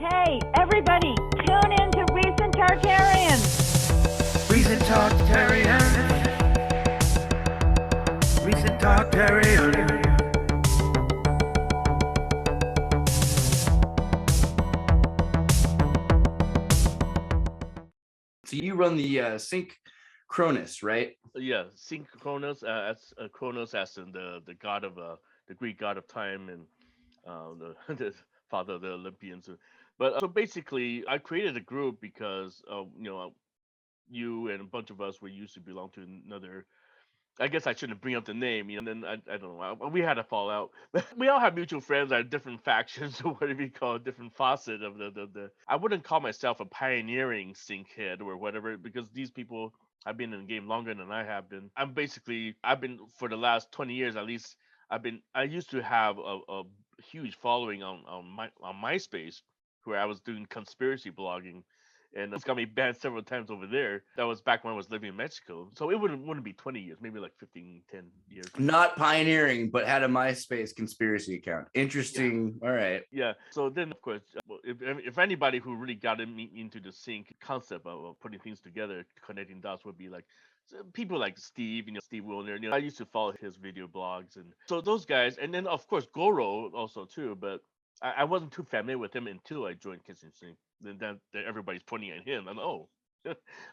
Hey, everybody, tune in to Recent Tartarians. Recent Tartarians. Recent Tartarians. So you run the Synchronicity, right? Yeah, Synchronos as Chronos as in the god of the Greek god of time and the father of the Olympians. But so basically, I created a group because you and a bunch of us were used to belong to another. I guess I shouldn't bring up the name, and then I don't know. We had a fallout. We all have mutual friends that are different factions or whatever you call it, different facet of the. I wouldn't call myself a pioneering synchead or whatever because these people have been in the game longer than I have been. I've been for the last 20 years at least. I used to have a huge following on MySpace where I was doing conspiracy blogging and it's got me banned several times over there. That was back when I was living in Mexico. So it wouldn't be 20 years, maybe like 15, 10 years. Not pioneering, but had a MySpace conspiracy account. Interesting. Yeah. All right. Yeah. So then, of course, if anybody who really got into the sync concept of putting things together, connecting dots would be like people like Steve, Steve Wilner. I used to follow his video blogs. And so those guys, and then, of course, Goro also, too. But I wasn't too familiar with him until I joined Kitchen Sync. Then everybody's pointing at him, and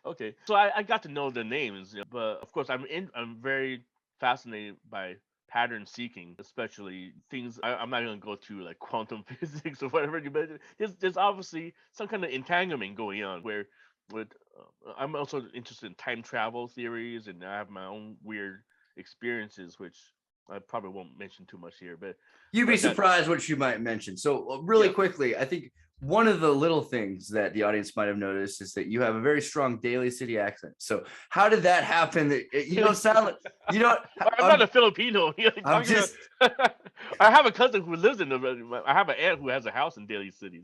okay. So I got to know the names, but of course I'm very fascinated by pattern seeking, especially things. I'm not going to go through like quantum physics or whatever, but there's obviously some kind of entanglement going on where I'm also interested in time travel theories, and I have my own weird experiences, which I probably won't mention too much here, but you'd be surprised what you might mention. So really quickly, I think one of the little things that the audience might have noticed is that you have a very strong Daly City accent. So how did that happen? You don't sound like I'm not a Filipino. I'm just. I have a cousin who lives in I have an aunt who has a house in Daly City.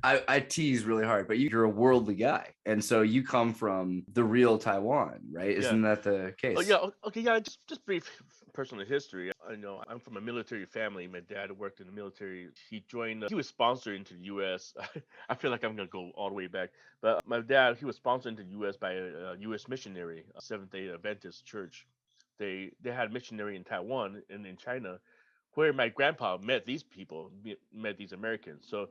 I tease really hard, but you're a worldly guy, and so you come from the real Taiwan, right? Isn't that the case? Oh yeah. Okay. Yeah. Just brief personal history. I know I'm from a military family. My dad worked in the military. He joined. He was sponsored into the U.S. I feel like I'm gonna go all the way back, but my dad he was sponsored into the U.S. by a U.S. missionary, a Seventh-day Adventist church. They had missionary in Taiwan and in China, where my grandpa met these people, met these Americans. So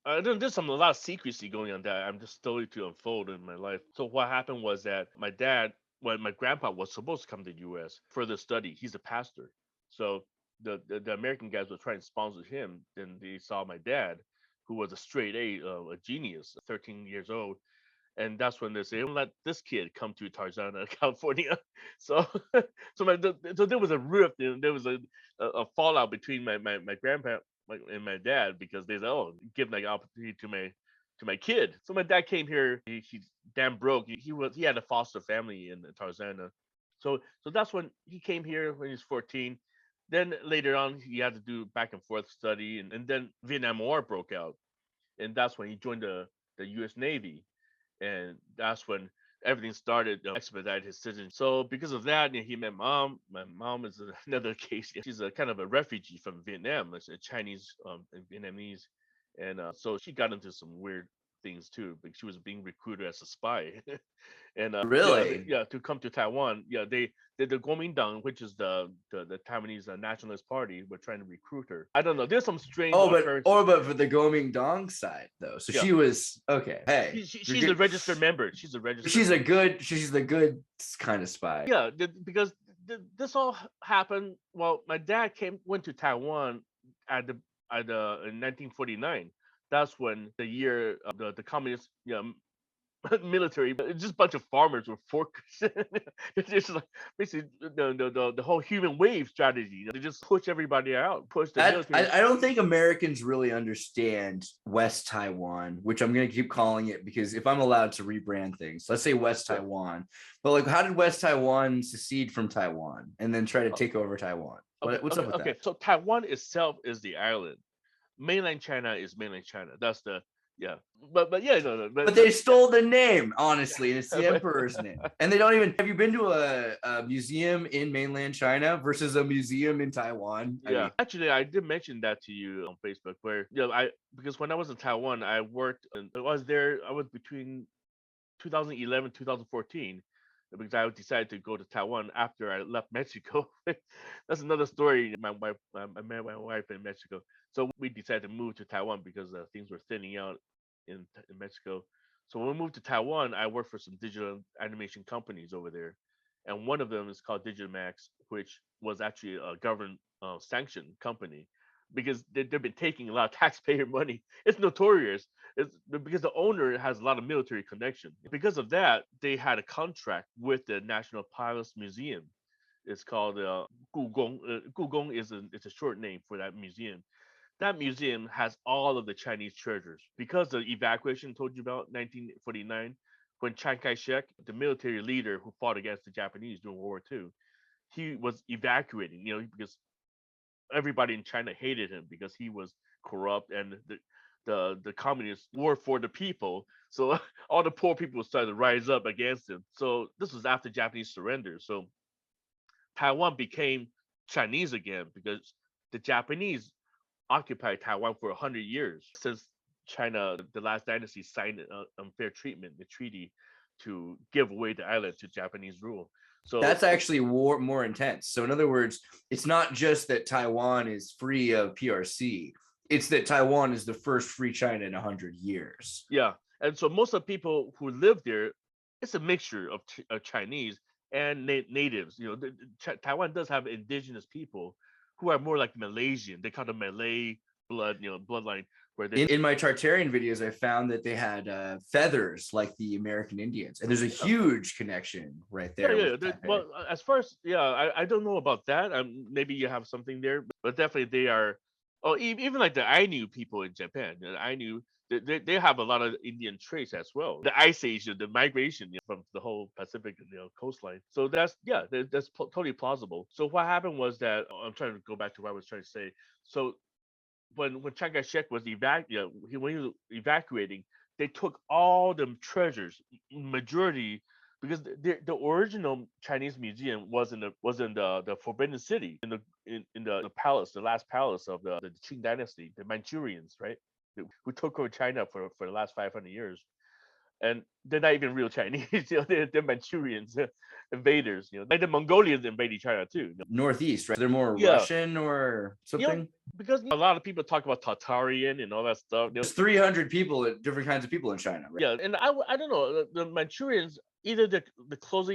there's a lot of secrecy going on that I'm just starting to unfold in my life. So what happened was that my grandpa was supposed to come to the U.S. for the study. He's a pastor. So the American guys were trying to sponsor him. Then they saw my dad, who was a straight A, a genius, 13 years old. And that's when they say, don't let this kid come to Tarzana, California. So so there was a rift, and there was a fallout between my grandpa and my dad because they said, oh, give that opportunity to my kid. So my dad came here. He's damn broke. He had a foster family in Tarzana. So that's when he came here when he was 14. Then later on, he had to do back and forth study, and then Vietnam War broke out, and that's when he joined the U.S. Navy. And that's when everything started to expedite his citizenship. So because of that, he met mom. My mom is another case. She's a kind of a refugee from Vietnam. It's a Chinese and Vietnamese. And so she got into some weird things too, because she was being recruited as a spy. And really, to come to Taiwan. Yeah, the Kuomintang, which is the Taiwanese Nationalist Party, were trying to recruit her. I don't know. There's some strange. But for the Kuomintang side though, so she was okay. Hey, she's a registered member. She's a the good kind of spy. Yeah, because this all happened. Well, my dad went to Taiwan in 1949. That's when the year of the communist military, but it's just a bunch of farmers with forks. It's just like basically the whole human wave strategy. They just push everybody out, push the military. I don't think Americans really understand West Taiwan, which I'm going to keep calling it because if I'm allowed to rebrand things, let's say West Taiwan. But like, how did West Taiwan secede from Taiwan and then try to take over Taiwan? What's up with that? Okay, so Taiwan itself is the island. Mainland China is mainland China. That's yeah. But yeah, no, But they stole the name, honestly, and it's the but- emperor's name. And they don't even. Have you been to a museum in mainland China versus a museum in Taiwan? I Yeah, mean, actually, I did mention that to you on Facebook, where because when I was in Taiwan, I worked and I was there. I was between 2011 2014 because I decided to go to Taiwan after I left Mexico. That's another story. My wife, I met my wife in Mexico, so we decided to move to Taiwan because things were thinning out in Mexico. So when we moved to Taiwan, I worked for some digital animation companies over there, and one of them is called Digimax, which was actually a government sanctioned company because they've been taking a lot of taxpayer money. It's notorious. It's because the owner has a lot of military connection. Because of that, they had a contract with the National Pilots Museum. It's called Gugong. Gugong is it's a short name for that museum. That museum has all of the Chinese treasures because the evacuation told you about 1949 when Chiang Kai-shek, the military leader who fought against the Japanese during World War II, he was evacuating, because everybody in China hated him because he was corrupt and the communists were for the people. So all the poor people started to rise up against him. So this was after Japanese surrender. So Taiwan became Chinese again because the Japanese occupied Taiwan for 100 years since China, the last dynasty, signed unfair treatment, the treaty to give away the island to Japanese rule. So that's actually more intense. So in other words, it's not just that Taiwan is free of PRC. It's that Taiwan is the first free China in 100 years. yeah, and so most of the people who live there, it's a mixture of Chinese and natives. Taiwan does have indigenous people who are more like Malaysian. They call them Malay bloodline. Where they In my Tartarian videos, I found that they had feathers like the American Indians, and there's a huge connection right there. Well, as far as I don't know about that. Maybe you have something there, but definitely they are. Oh, even like the Ainu people in Japan, the Ainu, they have a lot of Indian traits as well. The Ice Age, the migration from the whole Pacific coastline. So that's totally plausible. So what happened was that I'm trying to go back to what I was trying to say. So when Chiang Kai-shek was when he was evacuating, they took all the treasures, majority, because the original Chinese museum was in the Forbidden City, in the palace, the last palace of the Qing dynasty, the Manchurians, right? Who took over China for the last 500 years. And they're not even real Chinese. They're Manchurians, invaders. Like the Mongolians invaded China too. Northeast, right? They're more Yeah. Russian or something. Because a lot of people talk about Tartarian and all that stuff. There's 300 people, different kinds of people in China, right? Yeah, and I don't know, the Manchurians, either the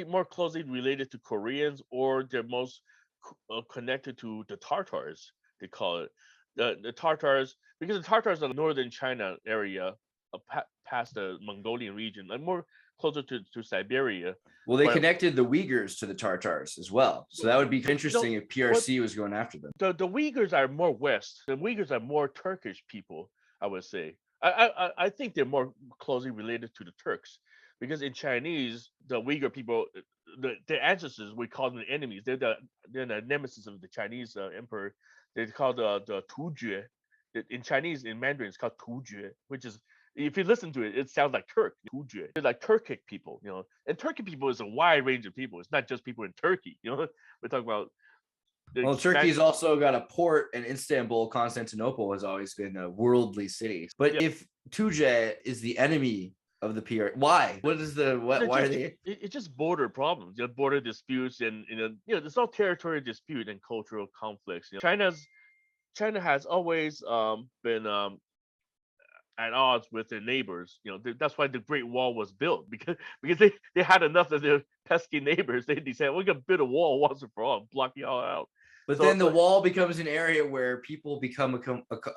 more closely related to Koreans or they're most connected to the Tartars. They call it the Tartars because the Tartars are northern China area, past the Mongolian region, like more closer to Siberia. Well, they But connected the Uyghurs to the Tartars as well. So that would be interesting if PRC was going after them. the Uyghurs are more West. The Uyghurs are more Turkish people, I would say. I think they're more closely related to the Turks because in Chinese, the Uyghur people, their ancestors, we call them enemies. They're the nemesis of the Chinese emperor. They're called the Tujue. In Chinese, in Mandarin, it's called Tujue, which is, if you listen to it, it sounds like Turk. Tujue. They're like Turkic people, And Turkic people is a wide range of people. It's not just people in Turkey, We're talking about. Well, Turkey's also got a port, and Istanbul, Constantinople has always been a worldly city. But if Tujue is the enemy of the PR, why? What is why are they? It's just border problems, border disputes, and there's no territorial dispute and cultural conflicts. China has always been at odds with their neighbors. That's why the Great Wall was built because they had enough of their pesky neighbors. They decided we're gonna build a wall once and for all, block y'all out. But then the wall becomes an area where people become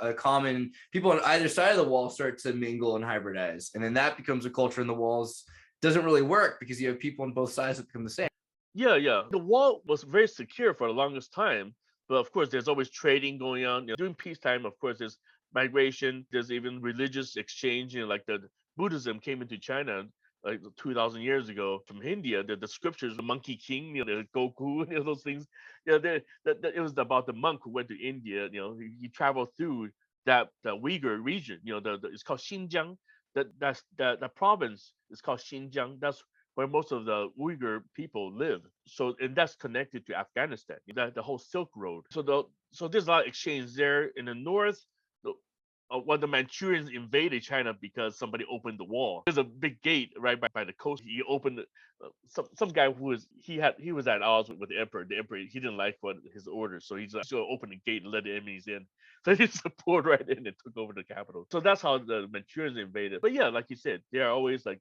a common, people on either side of the wall start to mingle and hybridize. And then that becomes a culture, and the walls doesn't really work because you have people on both sides that become the same. Yeah. The wall was very secure for the longest time. But of course, there's always trading going on. During peacetime, of course, there's migration. There's even religious exchange. Like the Buddhism came into China like 2,000 years ago from India. The scriptures, the Monkey King, the Goku, those things. It was about the monk who went to India. He traveled through that the Uyghur region, it's called Xinjiang. That province is called Xinjiang. That's where most of the Uyghur people live. So and that's connected to Afghanistan. The whole Silk Road. So there's a lot of exchange there in the north. The, when the Manchurians invaded China because somebody opened the wall. There's a big gate right by the coast. He opened it. Some guy he was at odds with the emperor. The emperor, he didn't like what his orders, so he's like, so open the gate and let the enemies in. So he just poured right in and took over the capital. So that's how the Manchurians invaded. But yeah, like you said, they are always like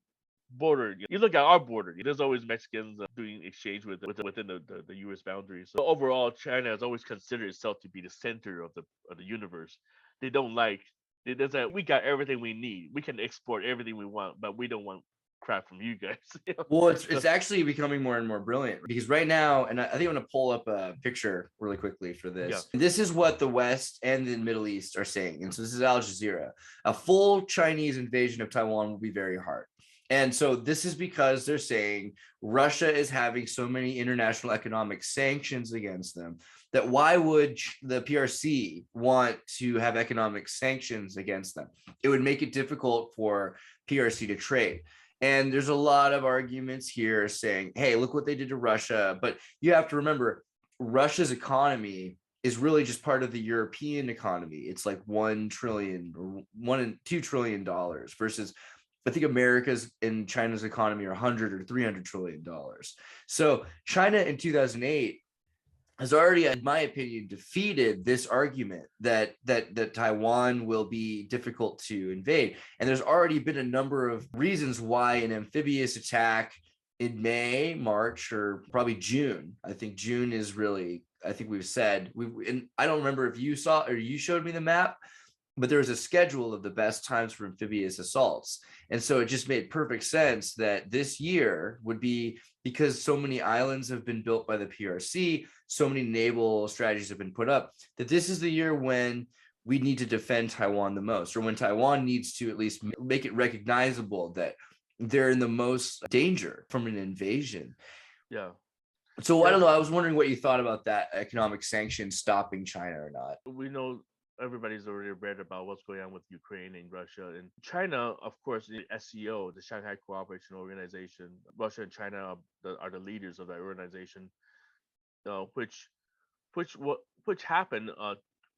border. You look at our border. There's always Mexicans doing exchange within the U.S. boundaries. So overall, China has always considered itself to be the center of the universe. They don't like. There's a we got everything we need. We can export everything we want, but we don't want crap from you guys. Well, it's actually becoming more and more brilliant because right now, and I think I'm going to pull up a picture really quickly for this. Yeah. This is what the West and the Middle East are saying. And so this is Al Jazeera. A full Chinese invasion of Taiwan will be very hard. And so this is because they're saying Russia is having so many international economic sanctions against them that why would the PRC want to have economic sanctions against them? It would make it difficult for PRC to trade. And there's a lot of arguments here saying, hey, look what they did to Russia. But you have to remember, Russia's economy is really just part of the European economy. It's like 1 trillion or $2 trillion versus I think America's and China's economy are 100 or $300 trillion. So China in 2008 has already, in my opinion, defeated this argument that Taiwan will be difficult to invade. And there's already been a number of reasons why an amphibious attack in May, March, or probably June. I think June is really, I think we've said, and I don't remember if you saw or you showed me the map, but there was a schedule of the best times for amphibious assaults. And so it just made perfect sense that this year would be, because so many islands have been built by the PRC, so many naval strategies have been put up, that this is the year when we need to defend Taiwan the most, or when Taiwan needs to at least make it recognizable that they're in the most danger from an invasion. Yeah. So I don't know. I was wondering what you thought about that economic sanction stopping China or not. We know everybody's already read about what's going on with Ukraine and Russia and China. Of course, the SCO, the Shanghai Cooperation Organization, Russia and China are the leaders of that organization, which happened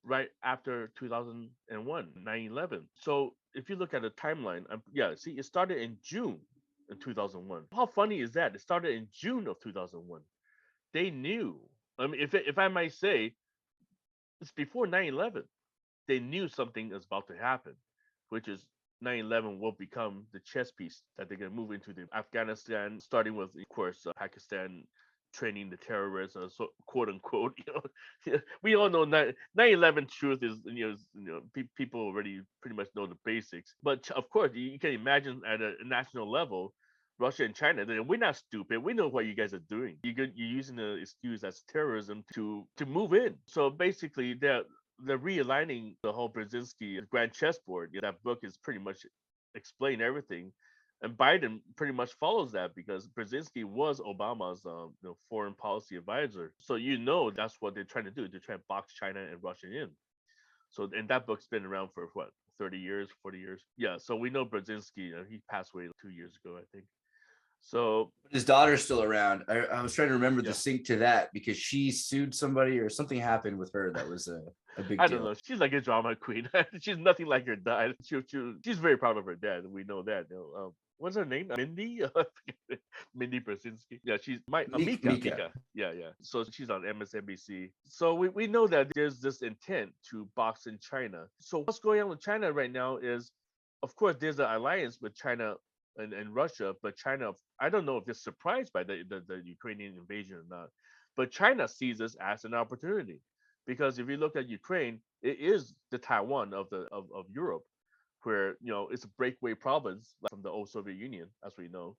right after 2001, 9/11. So if you look at the timeline, see, it started in June in 2001. How funny is that? It started in June of 2001. They knew. I mean, if I might say, it's before 9/11. They knew something was about to happen, which is 9/11 will become the chess piece that they're going to move into the Afghanistan, starting with, of course, Pakistan training the terrorists, so quote unquote. We all know 9/11 truth is, people already pretty much know the basics. But of course, you can imagine at a national level, Russia and China, we're not stupid. We know what you guys are doing. You're using the excuse as terrorism to move in. So basically, they're realigning the whole Brzezinski grand chessboard. That book is pretty much explain everything. And Biden pretty much follows that because Brzezinski was Obama's foreign policy advisor. So that's what they're trying to do. They're trying to box China and Russia in. So and that book's been around for what, 30 years, 40 years? Yeah. So we know Brzezinski. He passed away 2 years ago, I think. So his daughter's still around. I was trying to remember the sync to that because she sued somebody or something happened with her that was a big deal. I don't know. She's like a drama queen. She's nothing like her dad. She's very proud of her dad. We know that. What's her name? Mindy? Mindy Brzezinski. Yeah, she's Mika. Yeah. So she's on MSNBC. So we know that there's this intent to box in China. So what's going on with China right now is, of course, there's an alliance with China and Russia, but China, I don't know if they're surprised by the Ukrainian invasion or not, but China sees this as an opportunity, because if you look at Ukraine, it is the Taiwan of Europe, where it's a breakaway province from the old Soviet Union, as we know.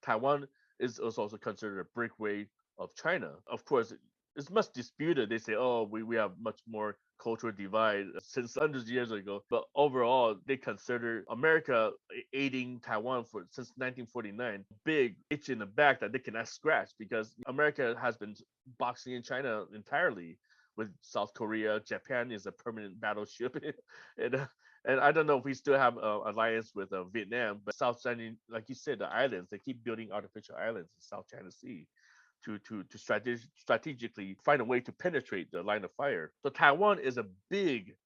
Taiwan is also considered a breakaway of China. Of course, it's much disputed. They say, oh, we have much more cultural divide since hundreds of years ago. But overall, they consider America aiding Taiwan since 1949 big itch in the back that they cannot scratch, because America has been boxing in China entirely with South Korea. Japan is a permanent battleship, and and I don't know if we still have alliance with Vietnam, but South China, like you said, the islands, they keep building artificial islands in South China Sea to strategically find a way to penetrate the line of fire. So Taiwan is a big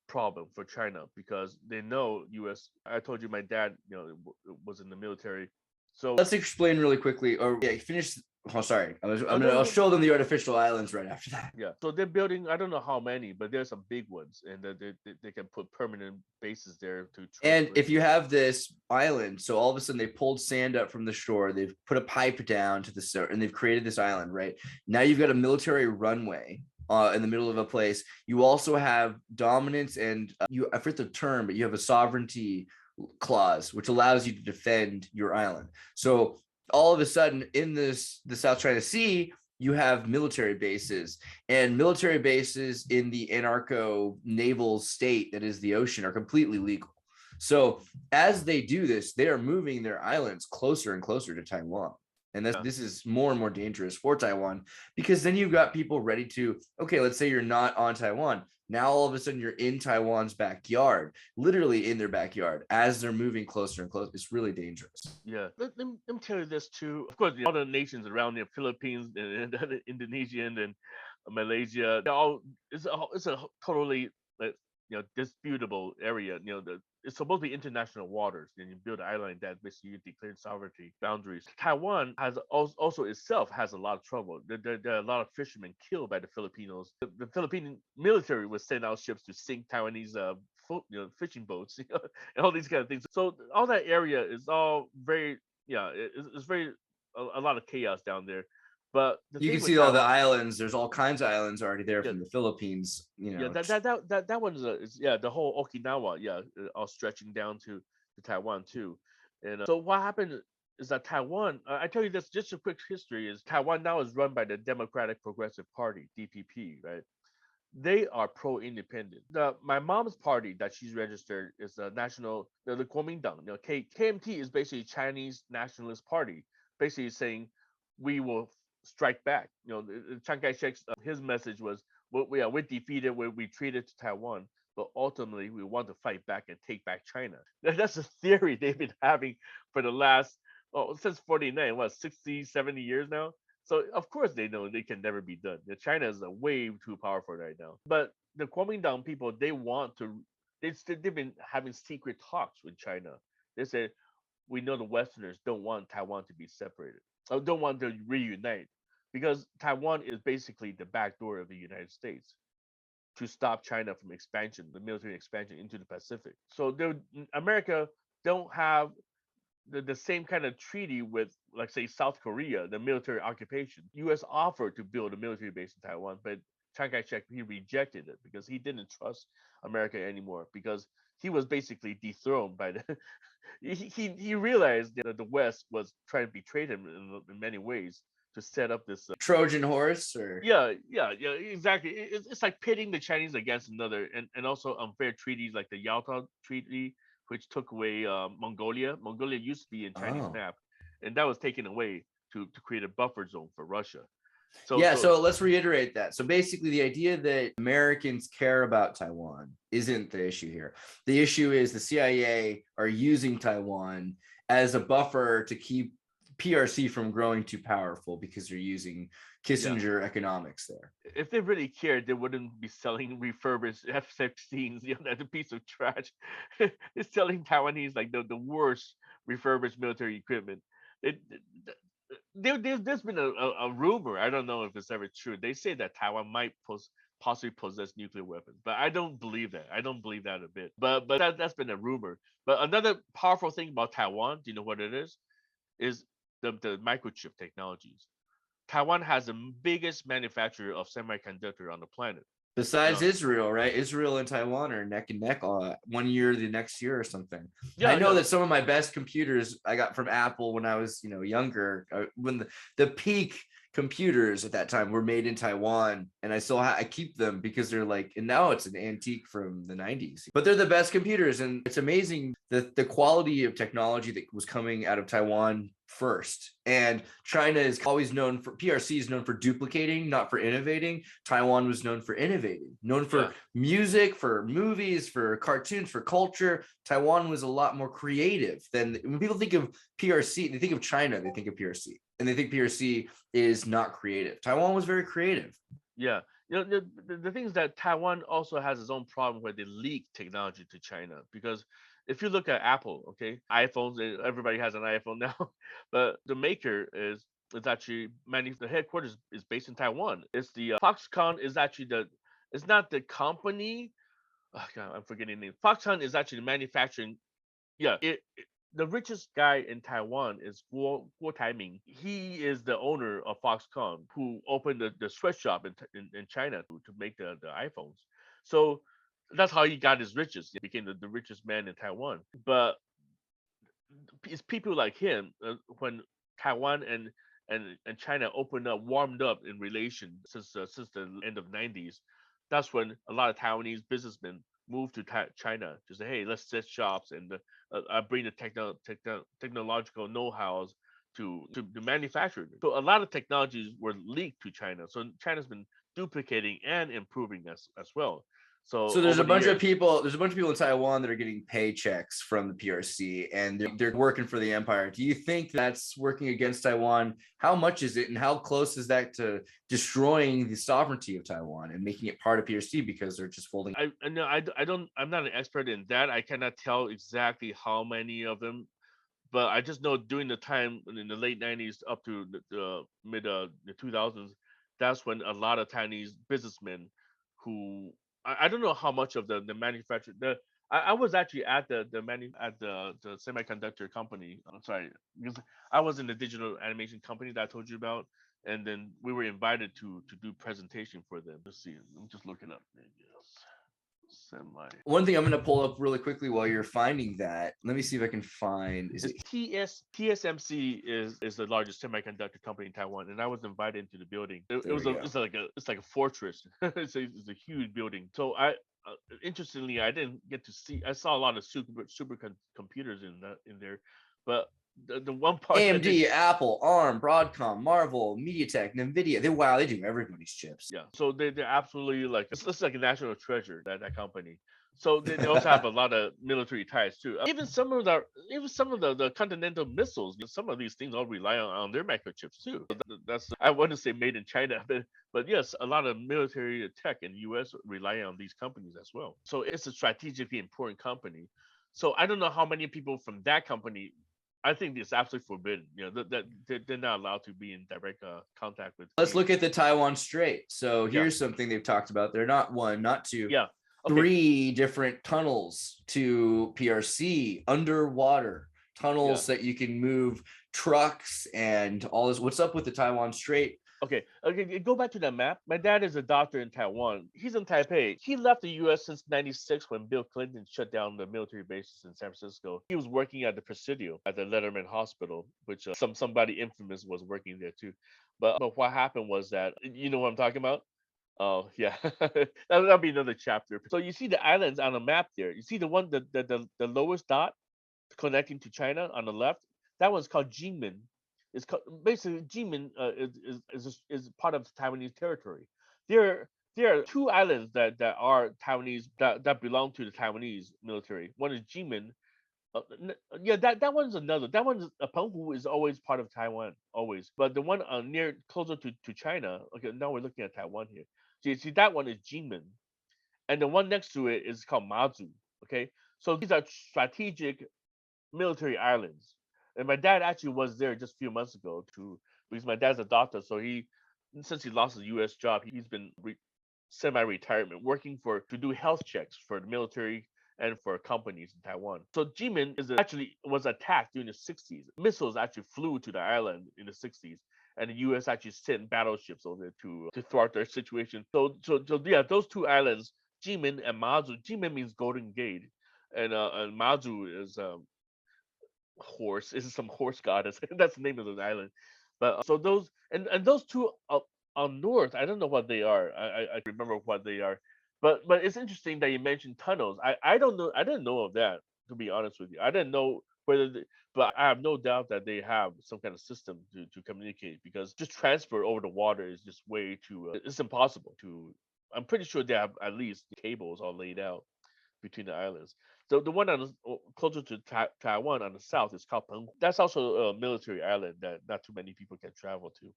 problem for China because they know U.S. I told you my dad, was in the military. So Let's explain really quickly, or yeah, finish. Oh, sorry. I'll show them the artificial islands right after that. Yeah, so they're building. I don't know how many, but there's some big ones, and they can put permanent bases there to. And if you have this island, so all of a sudden they pulled sand up from the shore, they've put a pipe down to the start, and they've created this island. Right now, you've got a military runway in the middle of a place. You also have dominance, and I forget the term, but you have a sovereignty clause, which allows you to defend your island. So all of a sudden in the South China Sea, you have military bases, and military bases in the anarcho naval state that is the ocean are completely legal. So as they do this, they are moving their islands closer and closer to Taiwan. And this is more and more dangerous for Taiwan, because then you've got people ready to, okay, let's say you're not on Taiwan. Now, all of a sudden, you're in Taiwan's backyard, literally in their backyard, as they're moving closer and closer. It's really dangerous. Yeah. Let me tell you this, too. Of course, all the nations around the Philippines and Indonesia and Malaysia, it's a totally disputable area. It's supposed to be international waters, and you build an island like that, basically you declare sovereignty boundaries. Taiwan has also itself has a lot of trouble. There are a lot of fishermen killed by the Filipinos. The Philippine military would send out ships to sink Taiwanese fishing boats, and all these kind of things. So all that area is all very it's very a lot of chaos down there. But you can see Taiwan, all the islands. There's all kinds of islands already there from the Philippines. That one is the whole Okinawa, all stretching down to Taiwan too. And so what happened is that Taiwan, I tell you this, just a quick history, is Taiwan now is run by the Democratic Progressive Party, DPP, right? They are pro-independent. My mom's party that she's registered is the National, the Kuomintang. KMT is basically Chinese Nationalist Party, basically saying we will strike back. Chiang Kai-shek's his message was, we're defeated, we're retreated to Taiwan, but ultimately we want to fight back and take back China. That's a theory they've been having for the last since 49, 60, 70 years now. So of course they know they can never be done. China is way too powerful right now. But the Kuomintang people, they've been having secret talks with China. They say, we know the Westerners don't want Taiwan to be separated, or don't want to reunite, because Taiwan is basically the back door of the United States to stop China from expansion, the military expansion into the Pacific. So America don't have the same kind of treaty with, like, say, South Korea, the military occupation. U.S. offered to build a military base in Taiwan, but Chiang Kai-shek, he rejected it because he didn't trust America anymore, because he was basically dethroned by the he realized that the West was trying to betray him in many ways to set up this Trojan horse, or exactly. It's like pitting the Chinese against another, and also unfair treaties like the Yalta Treaty, which took away Mongolia. Mongolia used to be in Chinese map, and that was taken away to create a buffer zone for Russia. So let's reiterate that. So basically, the idea that Americans care about Taiwan isn't the issue here. The issue is the CIA are using Taiwan as a buffer to keep PRC from growing too powerful, because they're using Kissinger economics there. If they really cared, they wouldn't be selling refurbished F-16s. That's a piece of trash. It's selling Taiwanese like the worst refurbished military equipment. There's been a rumor. I don't know if it's ever true. They say that Taiwan might possibly possess nuclear weapons, but I don't believe that. I don't believe that a bit. But that's been a rumor. But another powerful thing about Taiwan, do you know what it is? Is the microchip technologies. Taiwan has the biggest manufacturer of semiconductor on the planet. Besides Israel, right? Israel and Taiwan are neck and neck 1 year the next year or something. Yeah, I know that some of my best computers I got from Apple when I was, younger, when the peak computers at that time were made in Taiwan, and I keep them because they're like, and now it's an antique from the 90s, but they're the best computers. And it's amazing the quality of technology that was coming out of Taiwan first. And China is always known for, PRC is known for duplicating, not for innovating. Taiwan was known for innovating, known for music, for movies, for cartoons, for culture. Taiwan was a lot more creative than, when people think of PRC, they think of China, they think of PRC, and they think PRC is not creative. Taiwan was very creative. Yeah. The thing is that Taiwan also has its own problem where they leak technology to China, because if you look at Apple, okay, iPhones, everybody has an iPhone now, but the maker is actually the headquarters is based in Taiwan. It's the Foxconn is actually it's not the company. Oh God, I'm forgetting the name. Foxconn is actually manufacturing. Yeah, the richest guy in Taiwan is Guo Taiming. He is the owner of Foxconn, who opened the sweatshop in China to make the iPhones. So that's how he got his riches. He became the richest man in Taiwan. But it's people like him, when Taiwan and China warmed up in relation since the end of '90s. That's when a lot of Taiwanese businessmen moved to China to say, hey, let's set shops and bring the technological know-hows to manufacture. So a lot of technologies were leaked to China. So China's been duplicating and improving as well. So there's a bunch of people in Taiwan that are getting paychecks from the PRC, and they're working for the empire. Do you think that's working against Taiwan? How much is it, and how close is that to destroying the sovereignty of Taiwan and making it part of PRC because they're just folding? I'm not an expert in that. I cannot tell exactly how many of them, but I just know during the time in the late '90s up to the mid the 2000s, that's when a lot of Taiwanese businessmen who I don't know how much of the manufacturer. I was actually at the semiconductor company. I'm sorry, because I was in the digital animation company that I told you about, and then we were invited to do presentation for them. Let's see, let me just look it up. One thing I'm going to pull up really quickly while you're finding that. Let me see if I can find. TSMC is the largest semiconductor company in Taiwan, and I was invited into the building. It's like a fortress. it's a huge building. So interestingly, I didn't get to see. I saw a lot of super computers in there, but the one part AMD, Apple, ARM, Broadcom, Marvel, MediaTek, NVIDIA. They do everybody's chips. Yeah, so they're absolutely like it's like a national treasure, that company. So they also have a lot of military ties too. Even some of the continental missiles, some of these things all rely on their microchips too. That's, I want to say made in China, but yes, a lot of military tech in the U.S. rely on these companies as well. So it's a strategically important company. So I don't know how many people from that company. I think it's absolutely forbidden. That they're not allowed to be in direct contact with. Let's look at the Taiwan Strait. So here's something they've talked about. They're not one, not two. Yeah. Okay. 3 different tunnels to PRC, underwater tunnels that you can move trucks and all this. What's up with the Taiwan Strait? Okay, go back to that map. My dad is a doctor in Taiwan. He's in Taipei. He left the U.S. since '96 when Bill Clinton shut down the military bases in San Francisco. He was working at the Presidio at the Letterman Hospital, which somebody infamous was working there too. But what happened was that, you know what I'm talking about? Oh yeah, that'll be another chapter. So you see the islands on the map there. You see the one the lowest dot connecting to China on the left. That one's called Jinmen. It's basically Jinmen is part of the Taiwanese territory. There are 2 islands that are Taiwanese that belong to the Taiwanese military. One is Jinmen. That one's another. That one's Penghu is always part of Taiwan, always. But the one closer to China. Okay, now we're looking at Taiwan here. So you see that one is Jinmen, and the one next to it is called Mazu. Okay, so these are strategic military islands. And my dad actually was there just a few months ago because my dad's a doctor. So since he lost his U.S. job, he's been semi-retirement working to do health checks for the military and for companies in Taiwan. So Jimen actually was attacked during the '60s. Missiles actually flew to the island in the '60s, and the U.S. actually sent battleships over there to thwart their situation. So yeah, those 2 islands, Jimen and Mazu. Jimen means Golden Gate, and Mazu is horse. This is some horse goddess. That's the name of the island. But so those and those 2 on north, I don't know what they are. I remember what they are. But it's interesting that you mentioned tunnels. I don't know. I didn't know of that, to be honest with you. I didn't know But I have no doubt that they have some kind of system to communicate, because just transfer over the water is just way too. It's impossible to. I'm pretty sure they have at least cables all laid out between the islands. So the one on closer to Taiwan on the south is called Peng. That's also a military island that not too many people can travel to.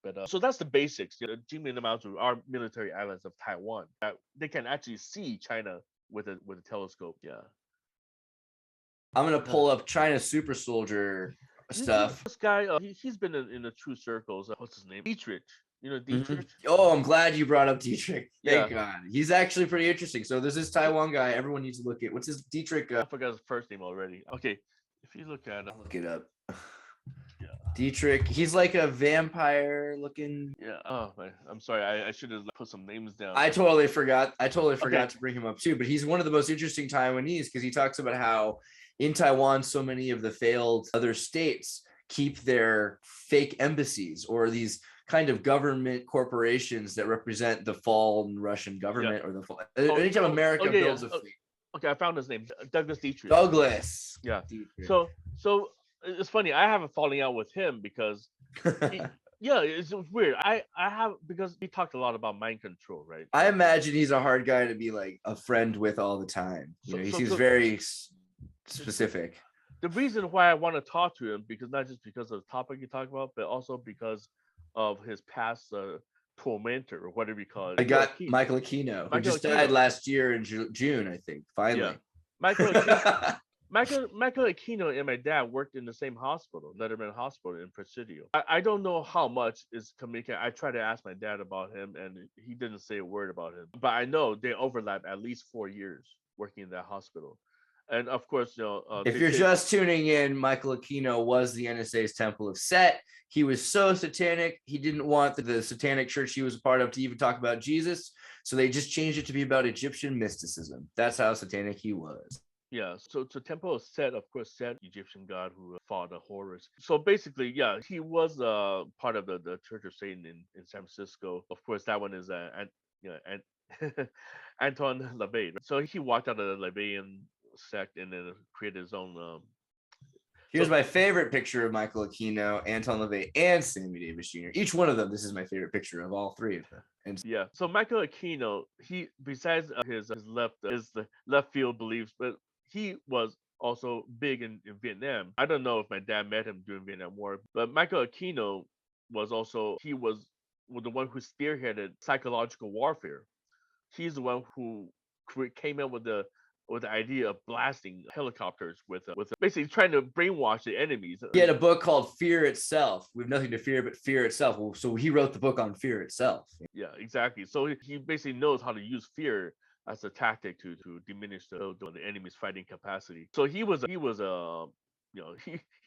But so that's the basics. Jimmy and Mount are military islands of Taiwan that they can actually see China with a telescope. Yeah. I'm gonna pull up China super soldier stuff. This guy, he's been in the true circles. What's his name? Dietrich. You know Dietrich? Oh, I'm glad you brought up Dietrich. Yeah. Thank God. He's actually pretty interesting. So there's this Taiwan guy. Everyone needs to look at. What's his Dietrich? I forgot his first name already. Okay, if you look at, Look it up. yeah, Dietrich. He's like a vampire looking. yeah. Oh man, I'm sorry. I should have put some names down. I totally forgot. To bring him up too. But he's one of the most interesting Taiwanese because he talks about how in Taiwan, so many of the failed other states keep their fake embassies or these kind of government corporations that represent the fallen Russian government or the fall. Anytime America builds a fake. Okay, I found his name. Douglas Dietrich. Douglas. Yeah. Dietrich. So it's funny. I have a falling out with him because yeah, it's weird. I have, because he talked a lot about mind control, right? I imagine he's a hard guy to be like a friend with all the time. He seems very specific. The reason why I want to talk to him, because not just because of the topic you talk about, but also because of his past tormentor or whatever you call it. I got Michael Aquino, who just died last year in June, I think. Finally, yeah. Michael Aquino and my dad worked in the same hospital, Letterman Hospital in Presidio. I don't know how much is communicated. I tried to ask my dad about him, and he didn't say a word about him. But I know they overlap at least 4 years working in that hospital. And of course, if you're just tuning in, Michael Aquino was the NSA's Temple of Set. He was so satanic. He didn't want the satanic church he was a part of to even talk about Jesus. So they just changed it to be about Egyptian mysticism. That's how satanic he was. Yeah, so Temple of Set, of course, Set, Egyptian god who fought the Horus. So basically, yeah, he was part of the Church of Satan in San Francisco. Of course, that one is Anton LaVey. So he walked out of the LaVeyan sect and then created his own. Here's my favorite picture of Michael Aquino, Anton LaVey, and Sammy Davis Jr. Each one of them, this is my favorite picture of all three of them. And yeah, so Michael Aquino, he, besides his left field beliefs, but he was also big in Vietnam. I don't know if my dad met him during Vietnam War, but Michael Aquino was the one who spearheaded psychological warfare. He's the one who came up with the idea of blasting helicopters with basically trying to brainwash the enemies. He had a book called Fear Itself. We have nothing to fear but fear itself. So he wrote the book on fear itself. Yeah, exactly. So he basically knows how to use fear as a tactic to diminish the enemy's fighting capacity. So he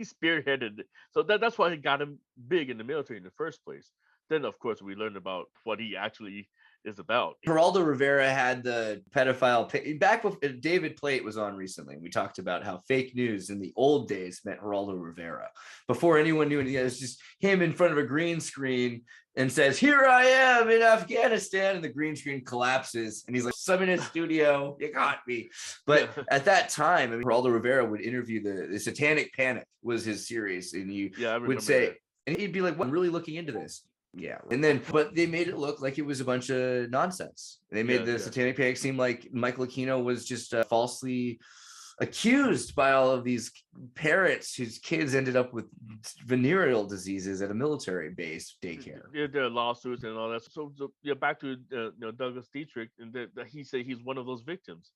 spearheaded. So that's why he got him big in the military in the first place. Then of course we learned about what he actually is about. Geraldo Rivera had the pedophile back before David Plate was on recently. We talked about how fake news in the old days meant Geraldo Rivera. Before anyone knew anything, it was just him in front of a green screen and says, "Here I am in Afghanistan," and the green screen collapses, and he's like, "I'm in a studio, you got me." But at that time, Geraldo Rivera would interview the Satanic Panic was his series, and he would say, that. And he'd be like, "Well, I'm really looking into this." Yeah, and then but they made it look like it was a bunch of nonsense. They made the Satanic Panic seem like Michael Aquino was just falsely accused by all of these parents whose kids ended up with venereal diseases at a military base daycare. Yeah, there are lawsuits and all that. So yeah, back to Douglas Dietrich, and that he said he's one of those victims.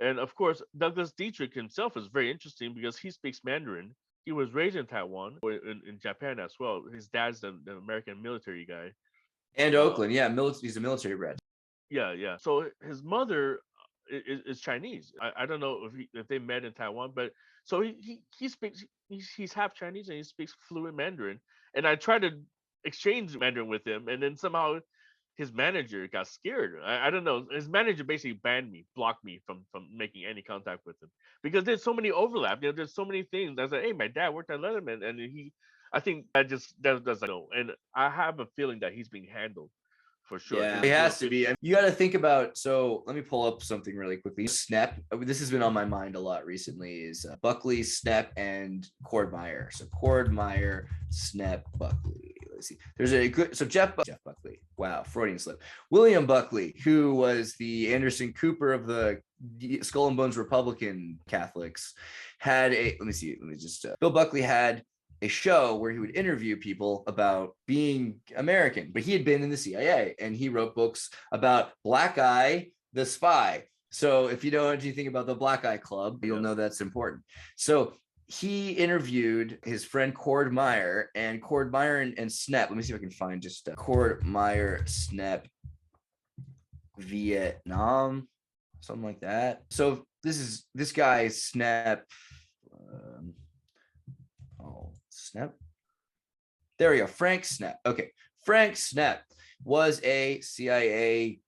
And of course, Douglas Dietrich himself is very interesting because he speaks Mandarin. He was raised in Taiwan, in Japan as well. His dad's the American military guy. And Oakland, he's a military brat. Yeah. So his mother is Chinese. I don't know if they met in Taiwan, but so he speaks. He's half Chinese and he speaks fluent Mandarin. And I tried to exchange Mandarin with him, and then somehow his manager got scared. I don't know. His manager basically blocked me from making any contact with him because there's so many overlap. There's so many things. I said, "Hey, my dad worked at Letterman," and I think that doesn't know. And I have a feeling that he's being handled for sure. Yeah, This it is real has to be. fishy. You got to think about. So let me pull up something really quickly. Snep. This has been on my mind a lot recently. Is Buckley, Snep, and Cordmeyer. So Cordmeyer, Snep, Buckley. Let's see. There's a good. So Jeff Buckley. Wow, Freudian slip. William Buckley, who was the Anderson Cooper of the Skull and Bones Republican Catholics, had a. Let me see. Let me just. Bill Buckley had a show where he would interview people about being American, but he had been in the CIA and he wrote books about Black Eye, the Spy. So if you know anything about the Black Eye Club, you'll know that's important. So he interviewed his friend Cord Meyer and Snep. Let me see if I can find just Cord Meyer, Snep, Vietnam, something like that. So this guy, Snep. Snep. There we go. Frank Snep. Okay. Frank Snep was a CIA,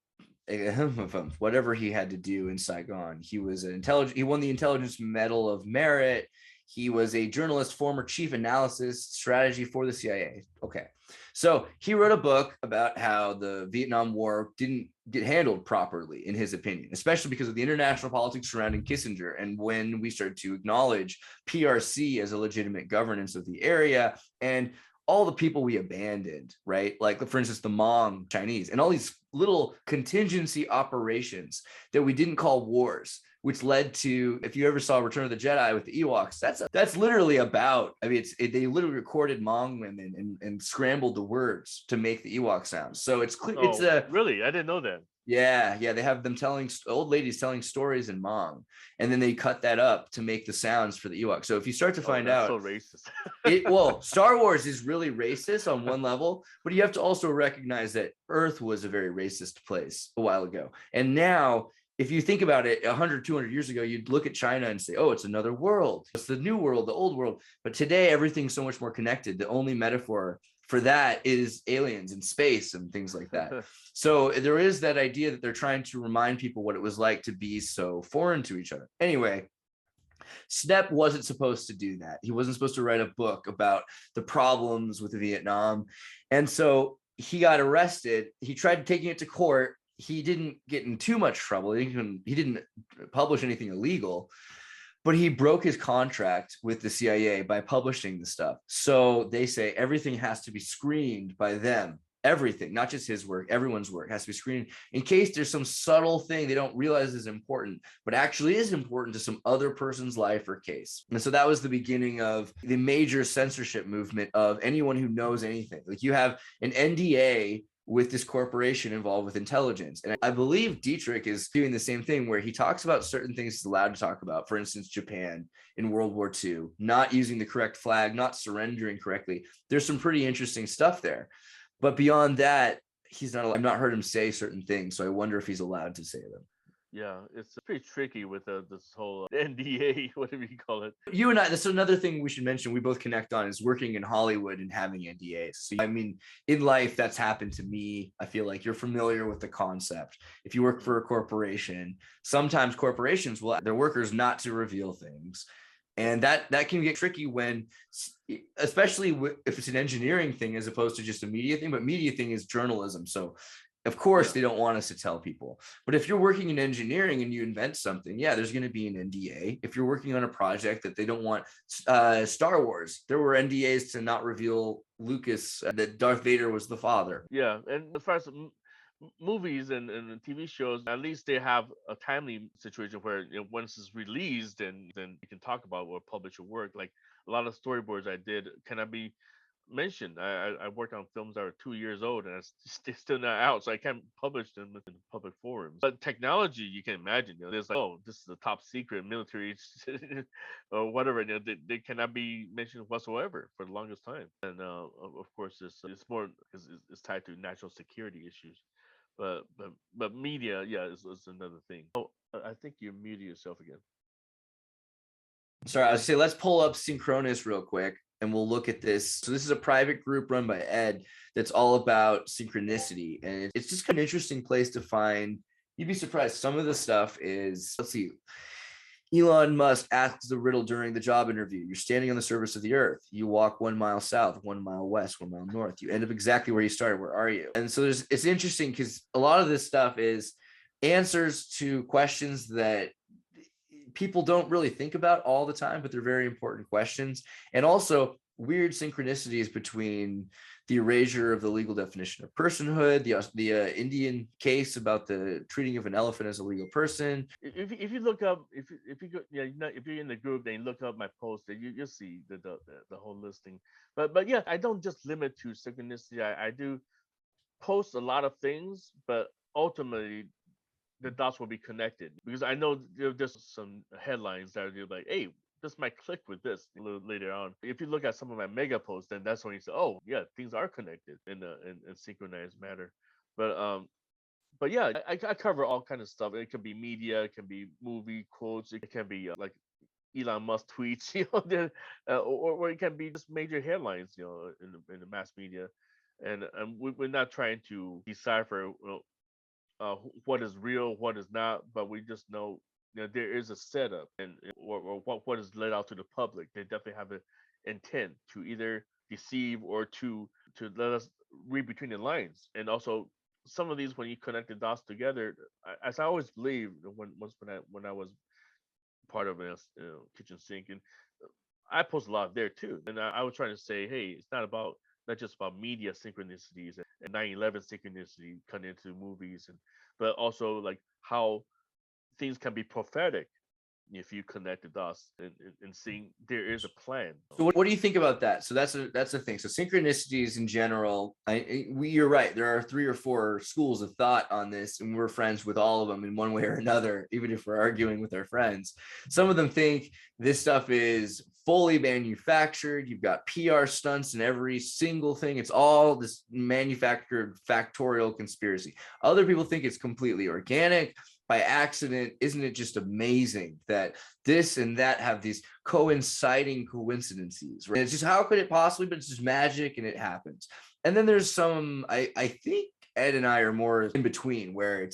whatever he had to do in Saigon. He was an intelligent. He won the Intelligence Medal of Merit. He was a journalist, former chief analysis strategy for the CIA. Okay. So he wrote a book about how the Vietnam War didn't get handled properly, in his opinion, especially because of the international politics surrounding Kissinger. And when we started to acknowledge PRC as a legitimate governance of the area and all the people we abandoned, right? Like, for instance, the Hmong Chinese and all these little contingency operations that we didn't call wars, which led to, if you ever saw Return of the Jedi with the Ewoks, that's literally about, I mean, they literally recorded Hmong women and scrambled the words to make the Ewok sounds. So it's clear. Really? I didn't know that. Yeah. They have them old ladies telling stories in Hmong, and then they cut that up to make the sounds for the Ewok. So if you start to find out, so racist. Star Wars is really racist on one level, but you have to also recognize that Earth was a very racist place a while ago. And now, if you think about it, 100, 200 years ago, you'd look at China and say, oh, it's another world. It's the new world, the old world. But today, everything's so much more connected. The only metaphor for that is aliens and space and things like that. So there is that idea that they're trying to remind people what it was like to be so foreign to each other. Anyway, Snep wasn't supposed to do that. He wasn't supposed to write a book about the problems with Vietnam. And so he got arrested. He tried taking it to court. He didn't get in too much trouble. He didn't publish anything illegal, but he broke his contract with the CIA by publishing the stuff. So they say everything has to be screened by them. Everything, not just his work, everyone's work has to be screened in case there's some subtle thing they don't realize is important, but actually is important to some other person's life or case. And so that was the beginning of the major censorship movement of anyone who knows anything. Like, you have an NDA with this corporation involved with intelligence. And I believe Dietrich is doing the same thing, where he talks about certain things he's allowed to talk about. For instance, Japan in World War II, not using the correct flag, not surrendering correctly. There's some pretty interesting stuff there. But beyond that, I've not heard him say certain things. So I wonder if he's allowed to say them. Yeah, it's pretty tricky with this whole NDA, whatever you call it. You and I, that's another thing we should mention. We both connect on is working in Hollywood and having NDAs. So, I mean, in life, that's happened to me. I feel like you're familiar with the concept. If you work for a corporation, sometimes corporations will their workers not to reveal things. And that can get tricky when, especially if it's an engineering thing as opposed to just a media thing. But media thing is journalism. So of course, they don't want us to tell people. But if you're working in engineering and you invent something, there's going to be an NDA. If you're working on a project that they don't want, Star Wars, there were NDAs to not reveal Lucas that Darth Vader was the father. Yeah, and as far as movies and TV shows, at least they have a timely situation where, once it's released, then you can talk about or publish your work. Like a lot of storyboards I did cannot be mentioned. I worked on films that are 2 years old and it's still not out, so I can't publish them in public forums. But technology, you can imagine, there's like, oh, this is a top secret military or whatever. They cannot be mentioned whatsoever for the longest time. And of course, it's more it's tied to national security issues. But media, is another thing. Oh, I think you muted yourself again. Sorry, I was say let's pull up Synchronis real quick and we'll look at this. So this is a private group run by Ed that's all about synchronicity. And it's just kind of an interesting place to find. You'd be surprised. Some of the stuff is, let's see. Elon Musk asks the riddle during the job interview. You're standing on the surface of the earth. You walk 1 mile south, 1 mile west, 1 mile north. You end up exactly where you started. Where are you? And so it's interesting because a lot of this stuff is answers to questions that people don't really think about all the time, but they're very important questions. And also weird synchronicities between the erasure of the legal definition of personhood, the Indian case about the treating of an elephant as a legal person. If you look up, if you go, yeah, if you're in the group, then you look up my post, then you'll see the whole listing. But yeah, I don't just limit to synchronicity. I do post a lot of things, but ultimately the dots will be connected because I know there's some headlines that are like, hey, this might click with this a little later on. If you look at some of my mega posts, then that's when you say, oh yeah, things are connected in synchronized matter. But yeah, I cover all kind of stuff. It can be media, it can be movie quotes, it can be like Elon Musk tweets, or it can be just major headlines, in the mass media, and we're not trying to decipher, what is real, what is not, but we just know, there is a setup, or what is let out to the public. They definitely have an intent to either deceive or to let us read between the lines. And also, some of these, when you connect the dots together, as I always believe, when I was part of a kitchen sink, and I post a lot there too. And I was trying to say, hey, it's not just about media synchronicities and 9/11 synchronicity cut into movies, but also like how things can be prophetic if you connect the dots, and seeing there is a plan. So what do you think about that? So that's the thing. So synchronicities in general, you're right. There are 3 or 4 schools of thought on this, and we're friends with all of them in one way or another, even if we're arguing with our friends. Some of them think this stuff is fully manufactured. You've got PR stunts and every single thing. It's all this manufactured factorial conspiracy. Other people think it's completely organic, by accident. Isn't it just amazing that this and that have these coinciding coincidences, right? It's just, how could it possibly, but it's just magic and it happens. And then there's some, I think Ed and I are more in between, where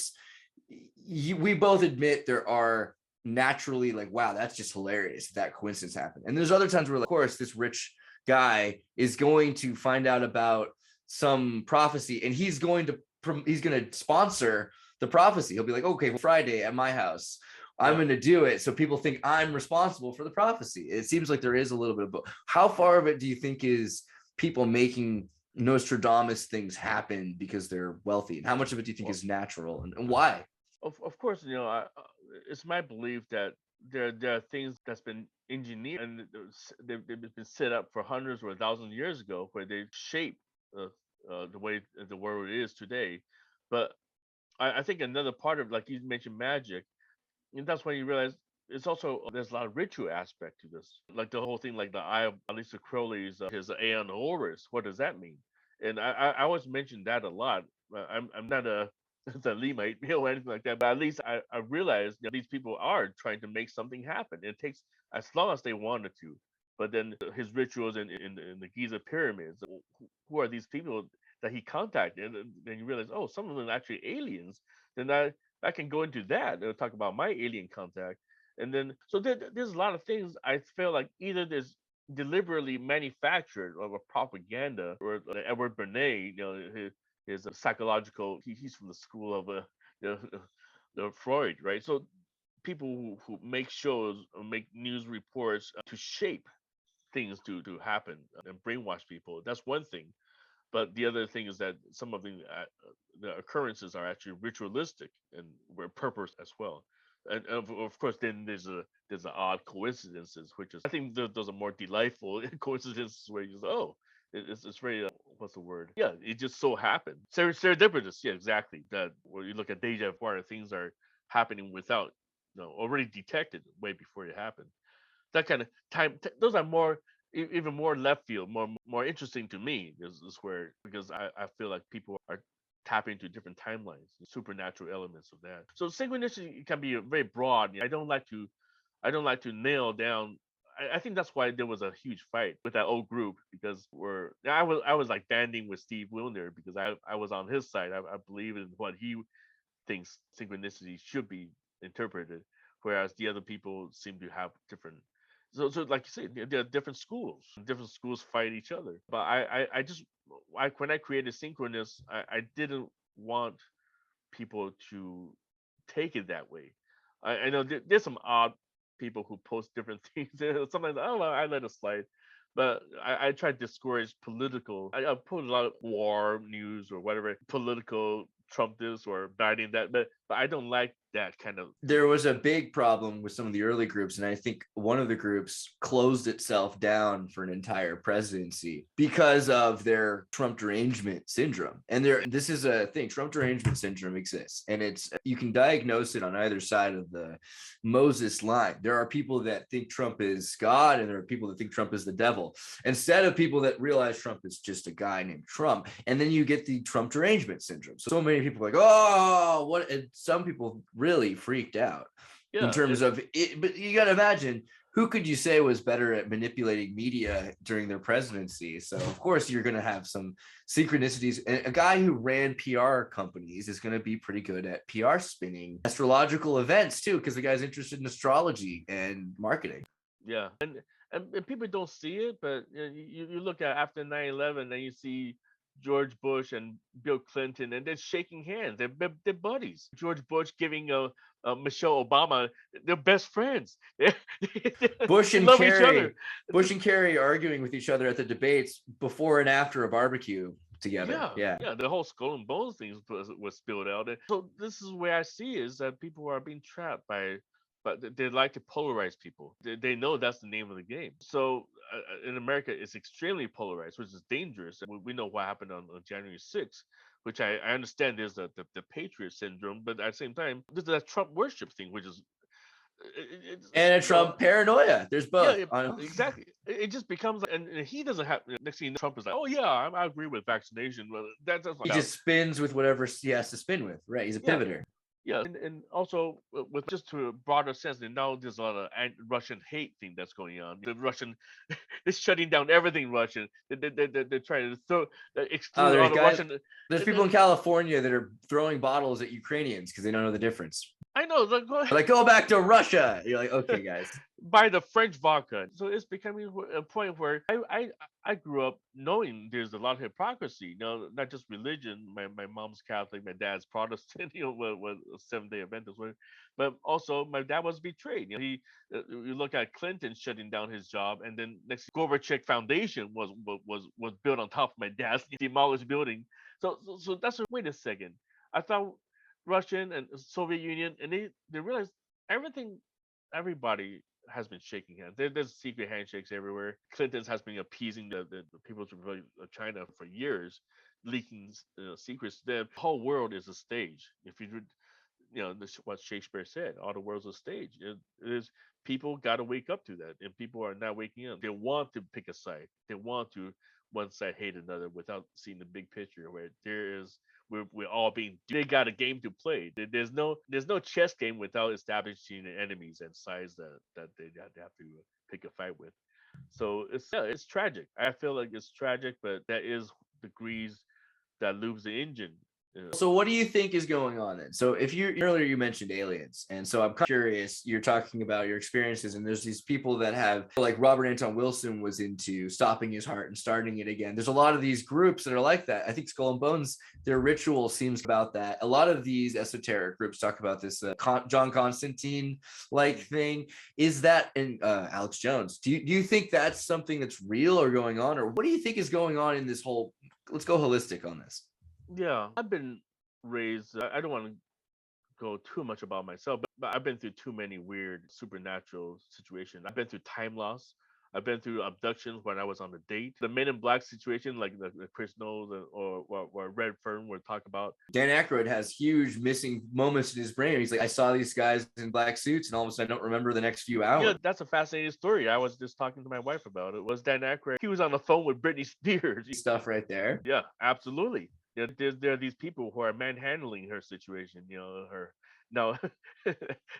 we both admit there are naturally like, wow, that's just hilarious that coincidence happened. And there's other times where, like, of course, this rich guy is going to find out about some prophecy and he's going to sponsor the prophecy. He'll be like, okay, well, Friday at my house, I'm going to do it. So people think I'm responsible for the prophecy. It seems like there is a little bit of both. How far of it do you think is people making Nostradamus things happen because they're wealthy? And how much of it do you think is natural, and why? Of course, it's my belief that there are things that's been engineered, and they've been set up for hundreds or thousands of years ago, where they shape the way the world is today. But I think another part of, like you mentioned, magic, and that's when you realize it's also, there's a lot of ritual aspect to this, like the whole thing, like the eye of Aleister Crowley's, his Aeon Horus. What does that mean? And I always mention that a lot. I'm not a the Lemite, or anything like that, but at least I realize these people are trying to make something happen. It takes as long as they wanted to. But then his rituals in the Giza pyramids, who are these people that he contacted? And then you realize, oh, some of them are actually aliens. Then I can go into that and talk about my alien contact. And then, so there's a lot of things I feel like either there's deliberately manufactured of a propaganda, or Edward Bernays, his psychological, he's from the school of you know, Freud, right? So people who make shows or make news reports to shape things to happen and brainwash people. That's one thing. But the other thing is that some of the occurrences are actually ritualistic and were purpose as well. And of course, then there's the odd coincidences, which is, I think those are more delightful coincidences where you say, oh, it's very, what's the word? Yeah, it just so happened. Serendipitous, yeah, exactly. That where you look at deja vu, things are happening without, already detected way before it happened. That kind of time, those are more, even more left field, more interesting to me. Is where, because I feel like people are tapping into different timelines, the supernatural elements of that. So synchronicity can be very broad. I don't like to nail down. I think that's why there was a huge fight with that old group, because I was like banding with Steve Wilner, because I was on his side. I believe in what he thinks synchronicity should be interpreted. whereas the other people seem to have different. So like you say, there are different schools. Different schools fight each other. But I just when I created Synchronous, I didn't want people to take it that way. I know there's some odd people who post different things. Sometimes, oh, well, I let it slide. But I try to discourage political. I put a lot of war news or whatever, political Trump this or Biden that, but I don't like that kind of. There was a big problem with some of the early groups, and I think one of the groups closed itself down for an entire presidency because of their Trump derangement syndrome. And this is a thing. Trump derangement syndrome exists, and you can diagnose it on either side of the Moses line. There are people that think Trump is God, and there are people that think Trump is the devil, instead of people that realize Trump is just a guy named Trump. And then you get the Trump derangement syndrome. So many people are like, oh, what? And some people really freaked out in terms of it. But you got to imagine, who could you say was better at manipulating media during their presidency? So of course you're going to have some synchronicities. And a guy who ran PR companies is going to be pretty good at PR spinning astrological events too, because the guy's interested in astrology and marketing. Yeah, and people don't see it, but you look at after 9/11 and you see George Bush and Bill Clinton, and they're shaking hands. They're buddies. George Bush giving Michelle Obama, they're best friends. Bush They and love each other. Kerry, Bush and Kerry arguing with each other at the debates before and after a barbecue together. Yeah. The whole skull and bones thing was spilled out. And so this is where I see is that people are being trapped by. But they like to polarize people. They know that's the name of the game. So in America, it's extremely polarized, which is dangerous. We know what happened on January 6th, which I understand is the Patriot syndrome, but at the same time, this is that Trump worship thing, which is and a Trump paranoia. There's both. Yeah, exactly. It just becomes, and he doesn't have. Next thing, Trump is like, "Oh yeah, I agree with vaccination." But that's he just spins with whatever he has to spin with. Right? He's a pivoter. Yeah, and also with just to a broader sense, and now there's a lot of Russian hate thing that's going on. The Russian is shutting down everything Russian. They're trying to exclude all the Russian. There's people in California that are throwing bottles at Ukrainians because they don't know the difference. I know. Like, go back to Russia. You're like, okay, guys. Buy the French vodka. So it's becoming a point where I grew up knowing there's a lot of hypocrisy. Not just religion. My mom's Catholic, my dad's Protestant. Was a Seventh-day Adventist, but also my dad was betrayed. You look at Clinton shutting down his job, and then next Gorbachev Foundation was built on top of my dad's demolished building. So that's wait a second. I thought Russian and Soviet Union, and they realized everybody has been shaking hands. There's secret handshakes everywhere. Clinton's has been appeasing the People's Republic of China for years, leaking secrets. The whole world is a stage. If this is what Shakespeare said, all the world's a stage. It is, people got to wake up to that, and people are not waking up. They want to pick a side. They want to one side hate another without seeing the big picture where we're all being. They got a game to play. There's no chess game without establishing enemies and sides that they have to pick a fight with. So it's tragic. I feel like it's tragic, but that is the grease that lubes the engine. So what do you think is going on then? So if earlier you mentioned aliens, and so I'm kind of curious, you're talking about your experiences, and there's these people that have, like Robert Anton Wilson was into stopping his heart and starting it again. There's a lot of these groups that are like that. I think Skull and Bones, their ritual seems about that. A lot of these esoteric groups talk about this John Constantine like thing. Is that in Alex Jones? Do you think that's something that's real or going on, or what do you think is going on in this whole? Let's go holistic on this. Yeah, I've been raised. I don't want to go too much about myself, but I've been through too many weird supernatural situations. I've been through time loss. I've been through abductions when I was on a date. The Men in Black situation, like the Chris knows, or Red Fern would talk about. Dan Aykroyd has huge missing moments in his brain. He's like, I saw these guys in black suits, and all of a sudden I don't remember the next few hours. Yeah, that's a fascinating story. I was just talking to my wife about it. Was Dan Aykroyd? He was on the phone with Britney Spears. Stuff right there. Yeah, absolutely. There are these people who are manhandling her situation. Her now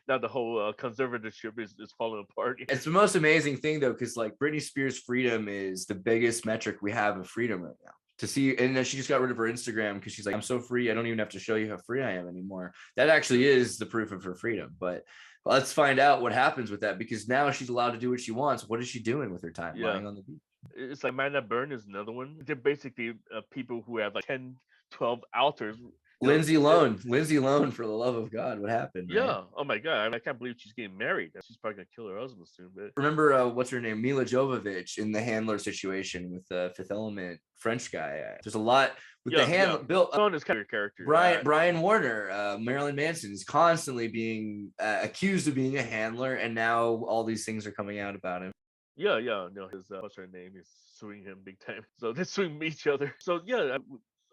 the whole conservatorship is falling apart. It's the most amazing thing though, because like Britney Spears' freedom is the biggest metric we have of freedom right now. To see, and then she just got rid of her Instagram because she's like, I'm so free, I don't even have to show you how free I am anymore. That actually is the proof of her freedom. But Let's find out what happens with that, because now she's allowed to do what she wants. What is she doing with her time? Yeah. Lying on the beach. It's like Amanda Byrne is another one. They're basically people who have like 10, 12 altars. Lindsay Lohan, for the love of God, what happened? Yeah. Right? Oh my God. I can't believe she's getting married. She's probably gonna kill her husband soon. But Remember what's her name? Mila Jovovich in the Handler situation with the Fifth Element French guy. There's a lot with the Handler. Bill on his character. Brian Warner, Marilyn Manson is constantly being accused of being a handler, and now all these things are coming out about him. Yeah. No, his what's her name is suing him big time. So they're suing each other. So yeah.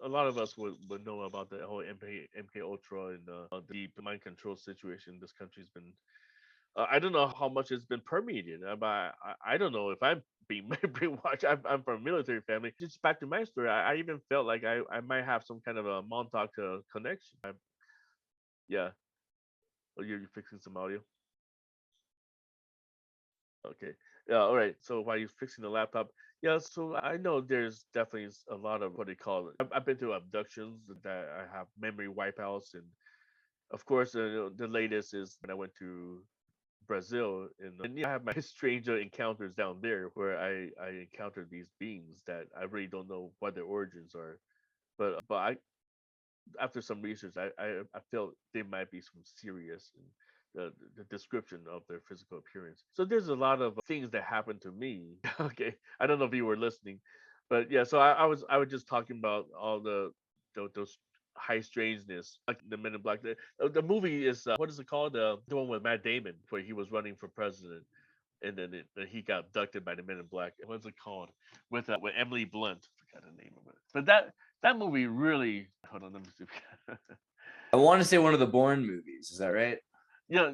A lot of us would know about the whole MK Ultra and the mind control situation this country's been. I don't know how much it's been permeated, but I don't know if I'm being brainwashed. I'm from a military family. Just back to my story, I even felt like I might have some kind of a Montauk connection. Yeah. Oh, you're fixing some audio? Okay. Yeah, all right. So while you're fixing the laptop, yeah, so I know there's definitely a lot of what they call it. I've been through abductions that I have memory wipeouts, and of course, the latest is when I went to Brazil, and yeah, I have my stranger encounters down there where I encountered these beings that I really don't know what their origins are, but I after some research, I felt there might be some serious in the description of their physical appearance. So there's a lot of things that happened to me. Okay, I don't know if you were listening, but yeah. So I was just talking about all those high strangeness, like the Men in Black. The movie is what is it called? The one with Matt Damon, where he was running for president, and then he got abducted by the Men in Black. What's it called? With Emily Blunt. I forgot the name of it. But that movie really. Hold on, let me see. I want to say one of the Bourne movies. Is that right? Yeah,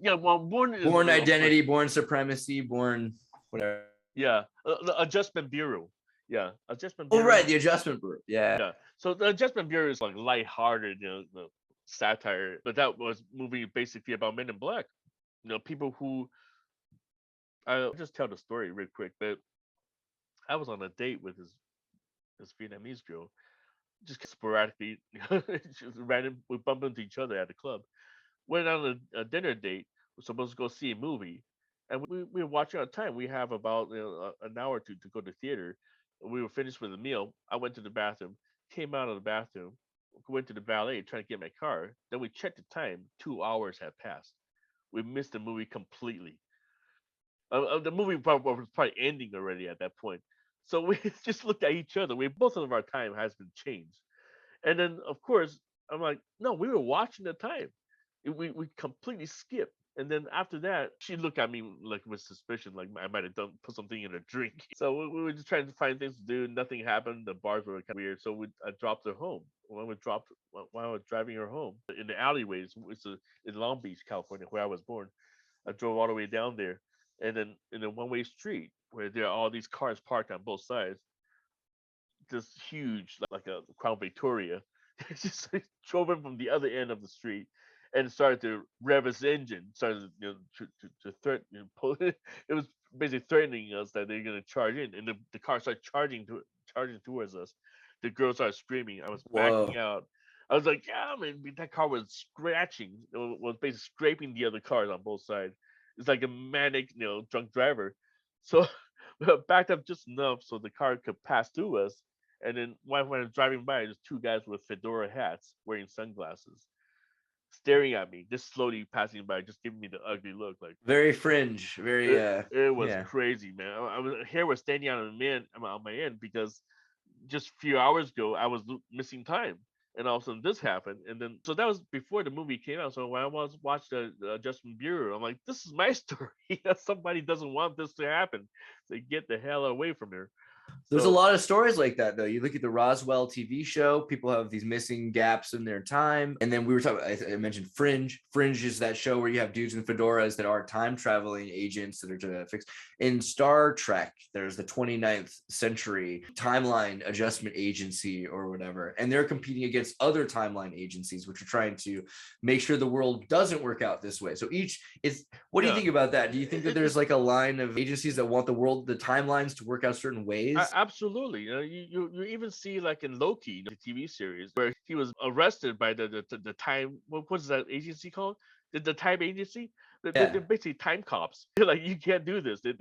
yeah. Well, Bourne Identity, Bourne Supremacy, Bourne whatever. Yeah, the Adjustment Bureau. Yeah, Adjustment Bureau. Oh, right, the Adjustment Bureau. Yeah. Yeah. So the Adjustment Bureau is like lighthearted, the satire, but that was movie basically about Men in Black. People who. I'll just tell the story real quick, but I was on a date with this Vietnamese girl, just sporadically, just random. We bumped into each other at the club. Went on a dinner date. We're supposed to go see a movie, and we were watching our time. We have about an hour to go to theater. We were finished with the meal. I went to the bathroom, came out of the bathroom, went to the valet trying to get my car. Then we checked the time. 2 hours had passed. We missed the movie completely. The movie was probably ending already at that point. So we just looked at each other. Both of our time has been changed. And then of course I'm like, no, we were watching the time. We completely skipped. And then after that, she looked at me like with suspicion, like I might have put something in a drink. So we were just trying to find things to do. Nothing happened. The bars were kind of weird. So I dropped her home. While I was driving her home in the alleyways, in Long Beach, California, where I was born. I drove all the way down there, and then in a one-way street where there are all these cars parked on both sides. This huge, like a Crown Victoria, just drove in from the other end of the street and started to rev his engine, started to threaten. It was basically threatening us that they're going to charge in, and the car started charging towards us. The girl started screaming. I was backing out. I was like, yeah, man, that car was scratching. It was basically scraping the other cars on both sides. It's like a manic, drunk driver. So we backed up just enough so the car could pass through us. And then when I was driving by, there's two guys with fedora hats wearing sunglasses, staring at me, just slowly passing by, just giving me the ugly look. Like very fringe, very. It was crazy, man. Hair was standing on my end because just a few hours ago I was missing time, and all of a sudden this happened, and then so that was before the movie came out. So when I watched the Adjustment Bureau, I'm like, this is my story. Somebody doesn't want this to happen, so get the hell away from here. There's a lot of stories like that, though. You look at the Roswell TV show, people have these missing gaps in their time. And then we were talking, I mentioned Fringe. Fringe is that show where you have dudes in fedoras that are time traveling agents that are trying to fix. In Star Trek, there's the 29th Century Timeline Adjustment Agency or whatever. And they're competing against other timeline agencies, which are trying to make sure the world doesn't work out this way. So what do you think about that? Do you think that there's like a line of agencies that want the timelines to work out certain ways? Absolutely. You even see like in Loki, the TV series, where he was arrested by the time. What was that agency called? the time agency. They're Yeah. basically time cops. They're like, you can't do this. They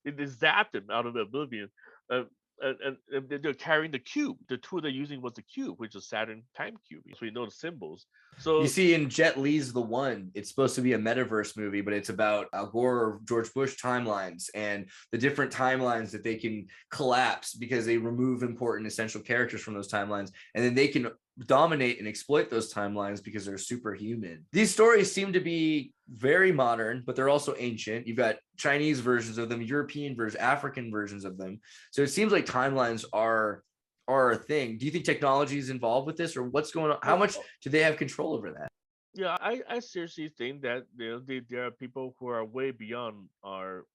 zapped him out of oblivion. Uh, and they're carrying the cube. The tool they're using was the cube, which is Saturn time cube. So we know the symbols. You So see, in Jet Li's The One, it's supposed to be a metaverse movie, but it's about Al Gore or George Bush timelines and the different timelines that they can collapse because they remove important essential characters from those timelines, and then they can dominate and exploit those timelines because they're superhuman. These stories seem to be very modern, but they're also ancient. You've got Chinese versions of them, European versions, African versions of them. So it seems like timelines are a thing. Do you think technology is involved with this, or what's going on? How much do they have control over that? yeah, I seriously think that there are people who are way beyond our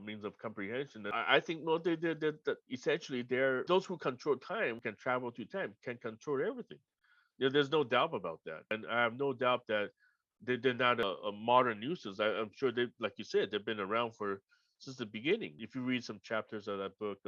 means of comprehension. I think well, essentially they're those who control time can travel through time, can control everything. There's no doubt about that, and I have no doubt that they're not a modern nuisance. I'm sure they, like you said, they've been around for since the beginning. If you read some chapters of that book,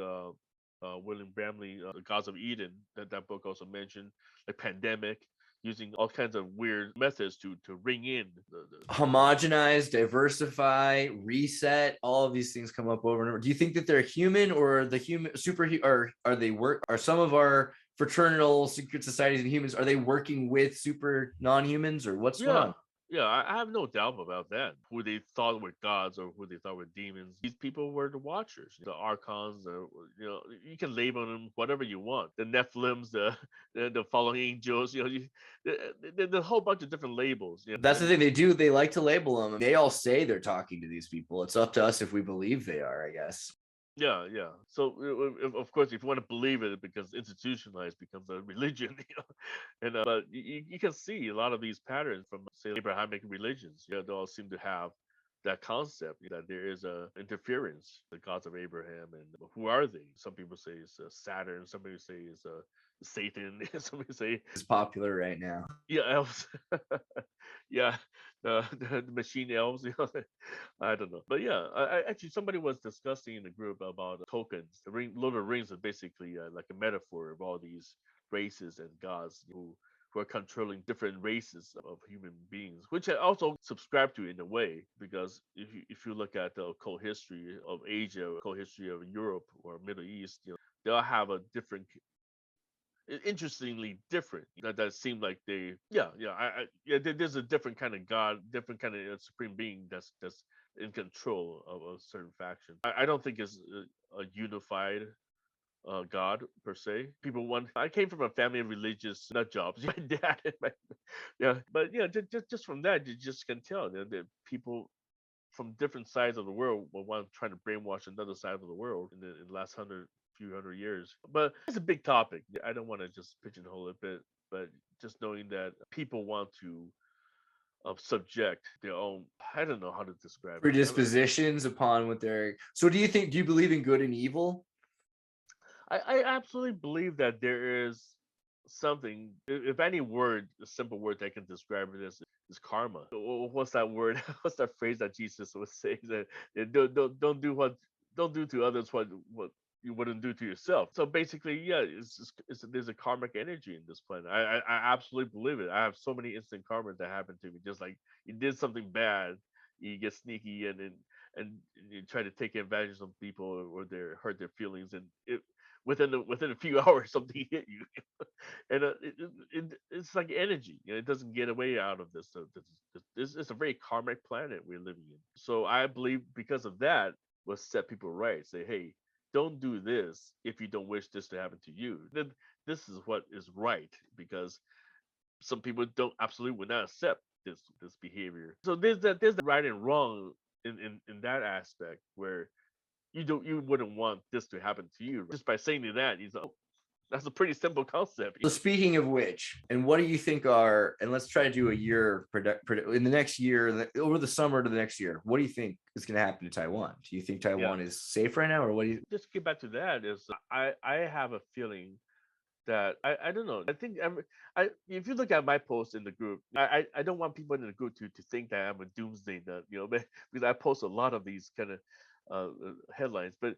William Bramley, The Gods of Eden, that book also mentioned like pandemic, using all kinds of weird methods to ring in the Homogenize, diversify, reset, all of these things come up over and over. Do you think that they're human, or the human super, or are they work, are some of our fraternal secret societies and humans, are they working with super non-humans, or what's going yeah. on? Yeah, I have no doubt about that. Who they thought were gods or who they thought were demons. These people were the watchers, the archons, you can label them whatever you want. The Nephilims, the fallen angels, the whole bunch of different labels. That's the thing they do. They like to label them. They all say they're talking to these people. It's up to us if we believe they are, I guess. Yeah, yeah. So, of course, if you want to believe it, it becomes institutionalized, becomes a religion, And but you can see a lot of these patterns from, say, Abrahamic religions. They all seem to have that concept that there is a interference, the gods of Abraham, and who are they? Some people say it's Saturn. Some people say it's Satan. Some people say It's popular right now. yeah, elves. Yeah, the machine elves. I don't know, but yeah, actually somebody was discussing in the group about tokens. The Lord of the Rings is basically like a metaphor of all these races and gods who are controlling different races of human beings, which I also subscribe to in a way, because if you look at the occult history of Asia, occult history of Europe or Middle East, they all have a different interestingly different. That seemed like they, yeah. There's a different kind of god, different kind of supreme being that's in control of a certain faction. I don't think it's a unified god per se. People want. I came from a family of religious nut jobs. My dad, yeah, but yeah, just from that, you just can tell that people from different sides of the world will want trying to brainwash another side of the world in the last few hundred years. But it's a big topic. I don't want to just pigeonhole it, but just knowing that people want to subject their own. I don't know how to describe it. Predispositions upon what they're. So do you believe in good and evil? I absolutely believe that there is something. If any word, a simple word that can describe it is karma. What's that word? What's that phrase that Jesus was saying that don't do to others what you wouldn't do to yourself. So basically, yeah, there's a karmic energy in this planet. I absolutely believe it. I have so many instant karma that happened to me. Just like you did something bad, you get sneaky and you try to take advantage of people, or they hurt their feelings, and within a few hours something hit you. And it's like energy. It doesn't get away out of this. So this it's a very karmic planet we're living in. So I believe because of that will set people right. Say, hey, don't do this if you don't wish this to happen to you. Then this is what is right, because some people don't absolutely would not accept this behavior. So there's the right and wrong in that aspect, where you wouldn't want this to happen to you. Just by saying that, that's a pretty simple concept. So speaking of which, and what do you think are, and let's try to do a year in the next year, over the summer to the next year, what do you think is going to happen to Taiwan? Do you think Taiwan is safe right now, or what do you? Just get back to that, is I have a feeling that I don't know. I think if you look at my post in the group, I don't want people in the group to think that I'm a doomsday nut, because I post a lot of these kind of headlines, but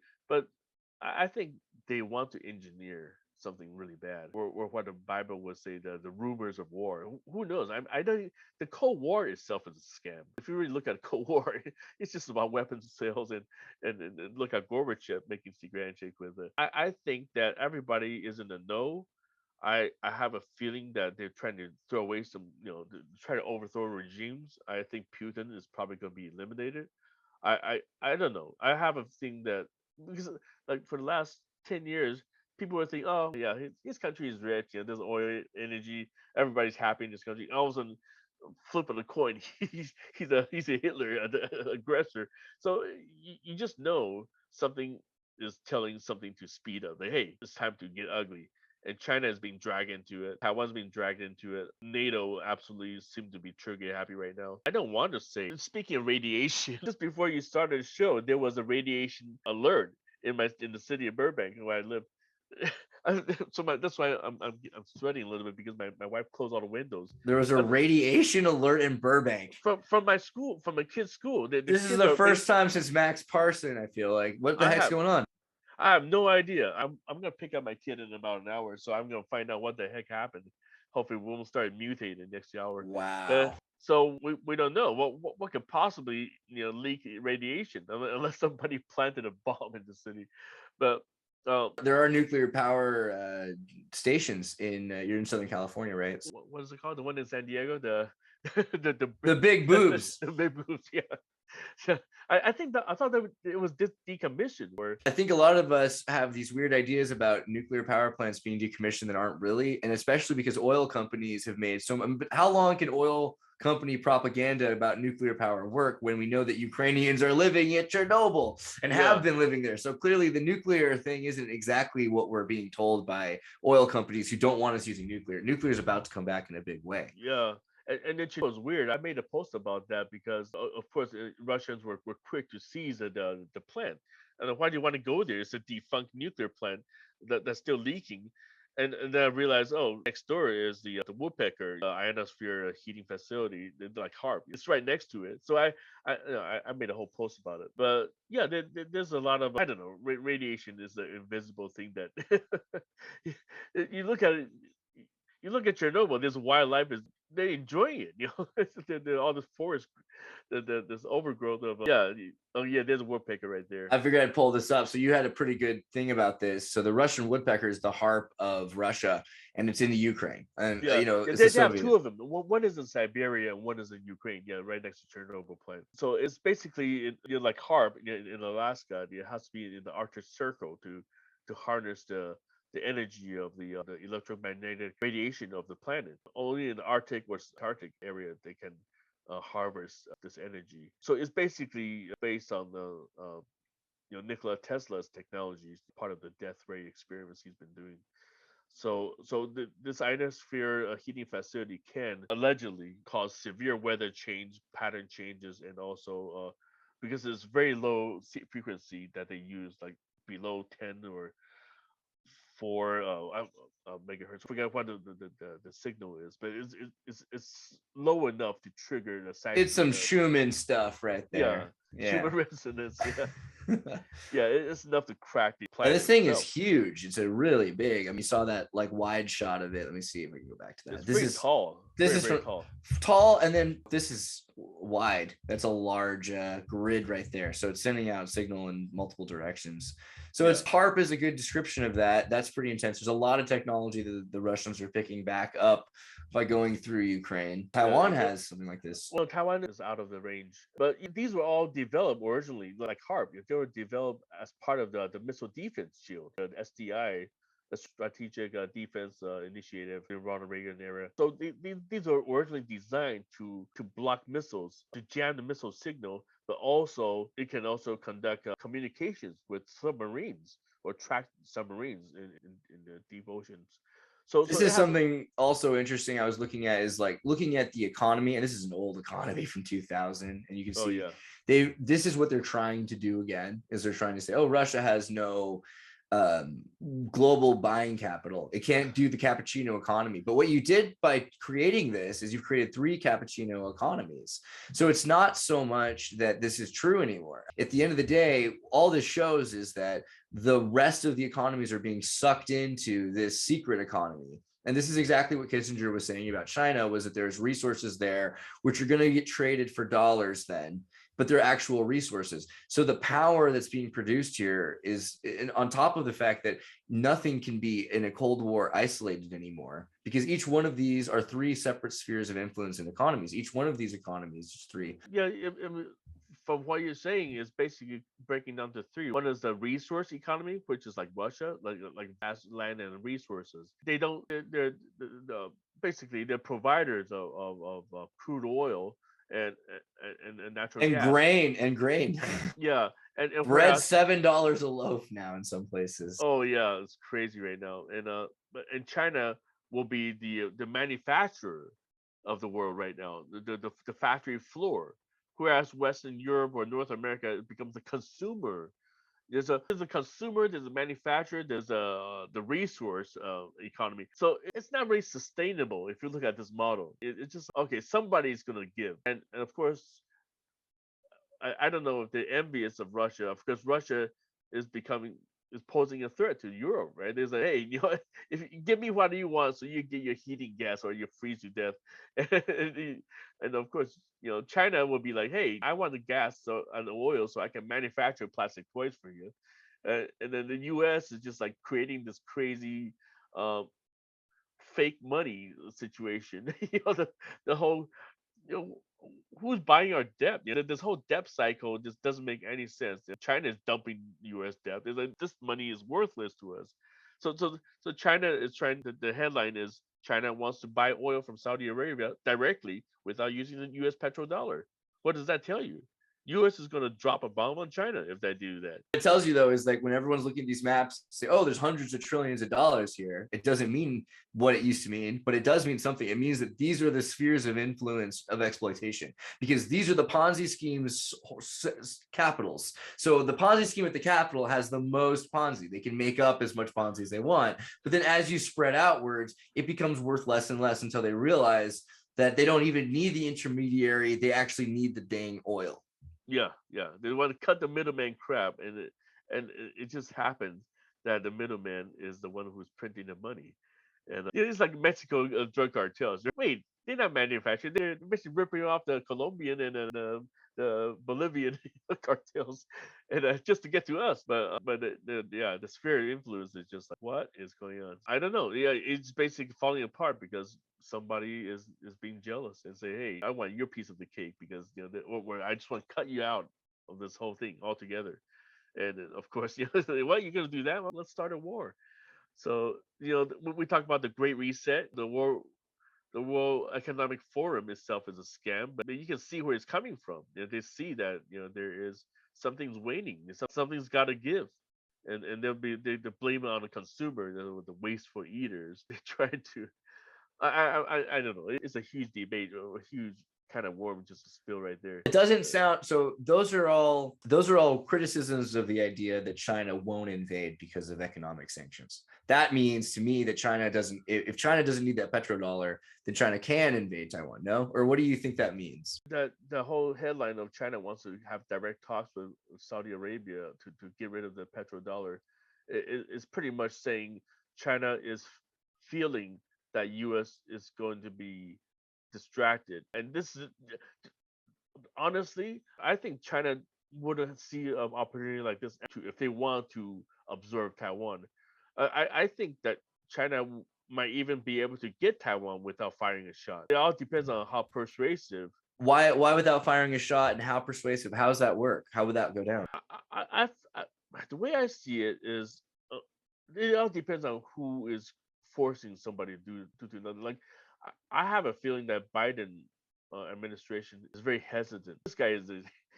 I think they want to engineer something really bad, or what the Bible would say, the rumors of war. Who knows? I don't. The Cold War itself is a scam. If you really look at Cold War, it's just about weapons sales and look at Gorbachev making secret handshake with it. I think that everybody is in the know. I have a feeling that they're trying to throw away some, try to overthrow regimes. I think Putin is probably going to be eliminated. I don't know. I have a thing that, because like for the last 10 years, people were thinking, oh yeah, his country is rich. There's oil, energy, everybody's happy in this country. All of a sudden, flip of the coin, he's a Hitler, aggressor. So you just know something is telling something to speed up. Like, hey, it's time to get ugly. And China is being dragged into it. Taiwan's being dragged into it. NATO absolutely seems to be trigger happy right now. I don't want to say. Speaking of radiation, just before you started the show, there was a radiation alert in the city of Burbank where I live. That's why I'm sweating a little bit, because my wife closed all the windows. There was a radiation alert in Burbank. From my school, from my kid's school. This is the first time since Max Parson, I feel like. What the heck's going on? I have no idea. I'm gonna pick up my kid in about an hour, so I'm gonna find out what the heck happened. Hopefully, we won't start mutating next hour. Wow. So we don't know what could possibly leak radiation, unless somebody planted a bomb in the city. But there are nuclear power stations in you're in Southern California, right? What is it called? The one in San Diego, the big boobs. The big boobs, yeah. I thought that it was decommissioned. Or I think a lot of us have these weird ideas about nuclear power plants being decommissioned that aren't really, and especially because oil companies have made so much. But how long can oil company propaganda about nuclear power work when we know that Ukrainians are living at Chernobyl and have been living there? So clearly the nuclear thing isn't exactly what we're being told by oil companies who don't want us using nuclear. Nuclear is about to come back in a big way. Yeah. And it was weird. I made a post about that because, of course, Russians were quick to seize the plant. And why do you want to go there? It's a defunct nuclear plant that's still leaking. And then I realized, next door is the Woodpecker ionosphere heating facility, like HAARP. It's right next to it. So I made a whole post about it. But yeah, there's a lot of, I don't know, radiation is the invisible thing that you look at it. You look at Chernobyl. There's wildlife they're enjoying it. All this forest, this overgrowth of there's a woodpecker right there. I figured I'd pull this up. So you had a pretty good thing about this. So the Russian woodpecker is the HAARP of Russia, and it's in the Ukraine. And they have two of them. One is in Siberia and one is in Ukraine. Yeah, right next to Chernobyl plant. So it's basically like HAARP in Alaska. It has to be in the Arctic Circle to harness the energy of the electromagnetic radiation of the planet. Only in the Arctic or Antarctic area they can harvest this energy. So it's basically based on the Nikola Tesla's technologies, part of the death ray experiments he's been doing. So this ionosphere heating facility can allegedly cause severe weather change, pattern changes, and also because it's very low frequency that they use, like below 10 or 4 megahertz. I forget what the signal is, but it's low enough to trigger the seismic. It's some Schumann stuff right there. Yeah. Schumann resonance. Yeah, it's enough to crack the planet. This thing is huge. It's a really big. I mean, you saw that like wide shot of it. Let me see if we can go back to that. This is tall. This is very tall, and then this is wide. That's a large grid right there. So it's sending out signal in multiple directions. So it's HAARP is a good description of that. That's pretty intense. There's a lot of technology that the Russians are picking back up by going through Ukraine. Taiwan has something like this. Well, Taiwan is out of the range, but these were all developed originally, like HAARP. They were developed as part of the missile defense shield, the SDI, the Strategic Defense Initiative in Ronald Reagan era. So these are originally designed to block missiles, to jam the missile signal, but also it can also conduct communications with submarines or track submarines in the deep oceans. So this is something also interesting I was looking at, is like looking at the economy, and this is an old economy from 2000, and you can see this is what they're trying to do again, is they're trying to say, Russia has no global buying capital. It can't do the cappuccino economy. But what you did by creating this is you've created 3 cappuccino economies. So it's not so much that this is true anymore. At the end of the day, all this shows is that the rest of the economies are being sucked into this secret economy. And this is exactly what Kissinger was saying about China, was that there's resources there which are going to get traded for dollars then, but they're actual resources. So the power that's being produced here is, on top of the fact that nothing can be in a Cold War isolated anymore, because each one of these are 3 separate spheres of influence in economies. Each one of these economies is 3. Yeah, from what you're saying is basically breaking down to 3. One is the resource economy, which is like Russia, like vast land and resources. They're basically they're providers of crude oil and natural gas. Grain. Yeah, and bread $7 a loaf now in some places. Oh yeah, it's crazy right now. And China will be the manufacturer of the world right now, the factory floor, whereas Western Europe or North America becomes the consumer. There's a consumer, there's a manufacturer, there's the resource economy. So it's not very sustainable if you look at this model. It's just okay. Somebody's gonna give, and of course, I don't know if they're envious of Russia, because Russia is posing a threat to Europe, right? There's like, hey, if you give me what you want, so you get your heating gas or you freeze to death, and of course, China will be like, hey, I want the gas and the oil so I can manufacture plastic toys for you, and then the U.S. is just like creating this crazy fake money situation. The whole, who's buying our debt? This whole debt cycle just doesn't make any sense. China is dumping U.S. debt. It's like, this money is worthless to us. So China is trying. The headline is China wants to buy oil from Saudi Arabia directly without using the U.S. petrodollar. What does that tell you? U.S. is going to drop a bomb on China if they do that. It tells you, though, is like when everyone's looking at these maps, say, oh, there's hundreds of trillions of dollars here. It doesn't mean what it used to mean, but it does mean something. It means that these are the spheres of influence of exploitation, because these are the Ponzi schemes capitals. So the Ponzi scheme at the capital has the most Ponzi. They can make up as much Ponzi as they want. But then as you spread outwards, it becomes worth less and less until they realize that they don't even need the intermediary. They actually need the dang oil. Yeah. They want to cut the middleman crap, and it just happens that the middleman is the one who's printing the money, and it's like Mexico drug cartels. Wait, they're not manufacturing; they're basically ripping off the Colombian and the Bolivian cartels, and just to get to us. But the sphere of influence is just like, what is going on? I don't know. Yeah, it's basically falling apart because somebody is being jealous and say, hey, I want your piece of the cake, because or I just want to cut you out of this whole thing altogether. And of course, what, you're going to do that? Well, let's start a war. So when we talk about the Great Reset, the World Economic Forum itself is a scam, but you can see where it's coming from. They see that there is something's waning, something's got to give, and they blame it on the consumer, the wasteful eaters. They try to. I don't know. It's a huge debate, or a huge kind of worm just to spill right there. It doesn't sound so. Those are all criticisms of the idea that China won't invade because of economic sanctions. That means to me that China doesn't. If China doesn't need that petrodollar, then China can invade Taiwan. No, or what do you think that means? That the whole headline of China wants to have direct talks with Saudi Arabia to get rid of the petrodollar is pretty much saying China is feeling that U.S. is going to be distracted. And this is, honestly, I think China wouldn't see an opportunity like this if they want to absorb Taiwan. I think that China might even be able to get Taiwan without firing a shot. It all depends on how persuasive. Why without firing a shot, and how persuasive? How does that work? How would that go down? The way I see it is, it all depends on who is forcing somebody to do nothing. Like, I have a feeling that Biden administration is very hesitant. This guy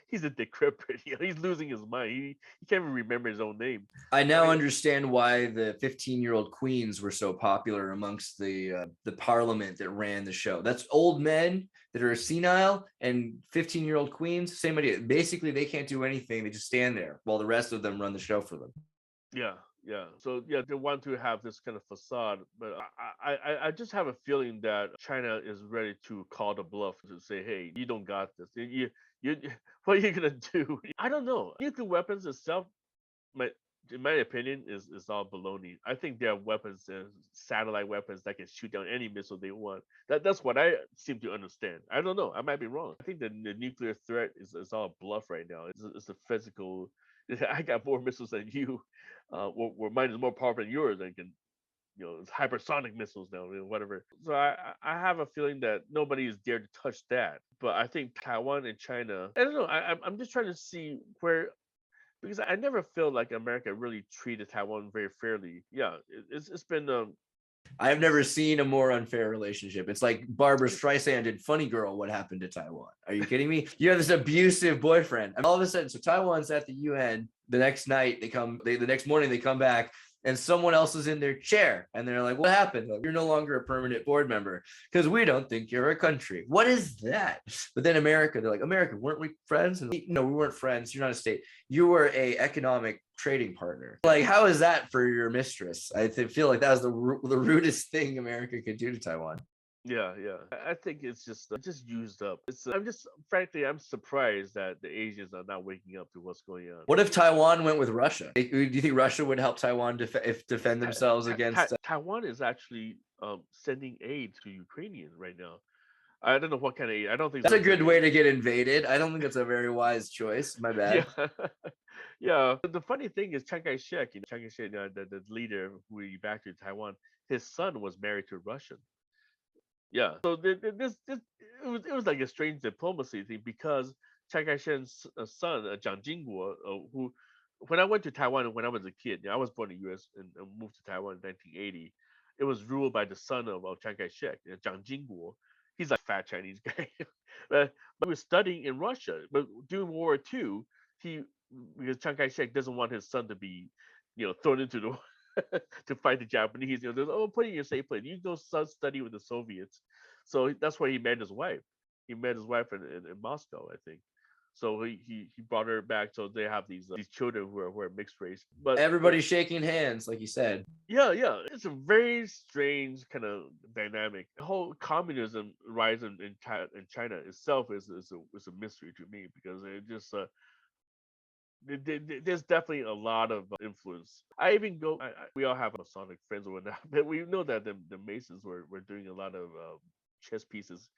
he's a decrepit. He's losing his mind. He can't even remember his own name. I now understand why the 15-year-old queens were so popular amongst the parliament that ran the show. That's old men that are senile, and 15-year-old queens, same idea. Basically, they can't do anything. They just stand there while the rest of them run the show for them. Yeah. Yeah. So yeah, they want to have this kind of facade, but I just have a feeling that China is ready to call the bluff to say, hey, you don't got this. You what are you gonna do? I don't know. Nuclear weapons itself, my in my opinion, is all baloney. I think there are weapons and satellite weapons that can shoot down any missile they want. That's what I seem to understand. I don't know. I might be wrong. I think the nuclear threat is all bluff right now. It's a physical. I got more missiles than you. Where mine is more powerful than yours, and can it's hypersonic missiles now, whatever. So I have a feeling that nobody is dared to touch that. But I think Taiwan and China. I don't know. I'm just trying to see where because I never feel like America really treated Taiwan very fairly. Yeah, it's been I've never seen a more unfair relationship. It's like Barbara Streisand in Funny Girl, What Happened to Taiwan. Are you kidding me? You have this abusive boyfriend. And all of a sudden, so Taiwan's at the UN. The next night the next morning they come back and someone else is in their chair. And they're like, what happened? Like, you're no longer a permanent board member because we don't think you're a country. What is that? But then America, they're like, America, weren't we friends? And no, we weren't friends. You're not a state. You were a economic trading partner. Like, how is that for your mistress? I feel like that was the rudest thing America could do to Taiwan. yeah. I think it's just used up. I'm just frankly I'm surprised that the Asians are not waking up to what's going on. What if Taiwan went with Russia? Do you think Russia would help Taiwan defend themselves against? Taiwan is actually sending aid to Ukrainians right now. I don't know what kind of aid. I don't think That's a good way to get invaded. I don't think that's a very wise choice. My bad. Yeah. Yeah. The funny thing is Chiang Kai-shek, the leader who evacuated Taiwan, his son was married to a Russian. Yeah. So it was like a strange diplomacy thing because Chiang Kai-shek's son, Jiang Jingguo, who when I went to Taiwan when I was a kid, I was born in the U.S. and moved to Taiwan in 1980. It was ruled by the son of Chiang Kai-shek, Jiang Jingguo. He's like a fat Chinese guy. but he was studying in Russia. But during World War II, he because Chiang Kai-shek doesn't want his son to be, thrown into the to fight the Japanese. Put it in your safe place. You go study with the Soviets. So that's where he met his wife. He met his wife in Moscow, I think. So he brought her back. So they have these children who are mixed race. But everybody's shaking hands, like you said. Yeah. It's a very strange kind of dynamic. The whole communism rise in China itself is a mystery to me because it just there's definitely a lot of influence. I even go. We all have Masonic friends or whatnot, but we know that the Masons were doing a lot of chess pieces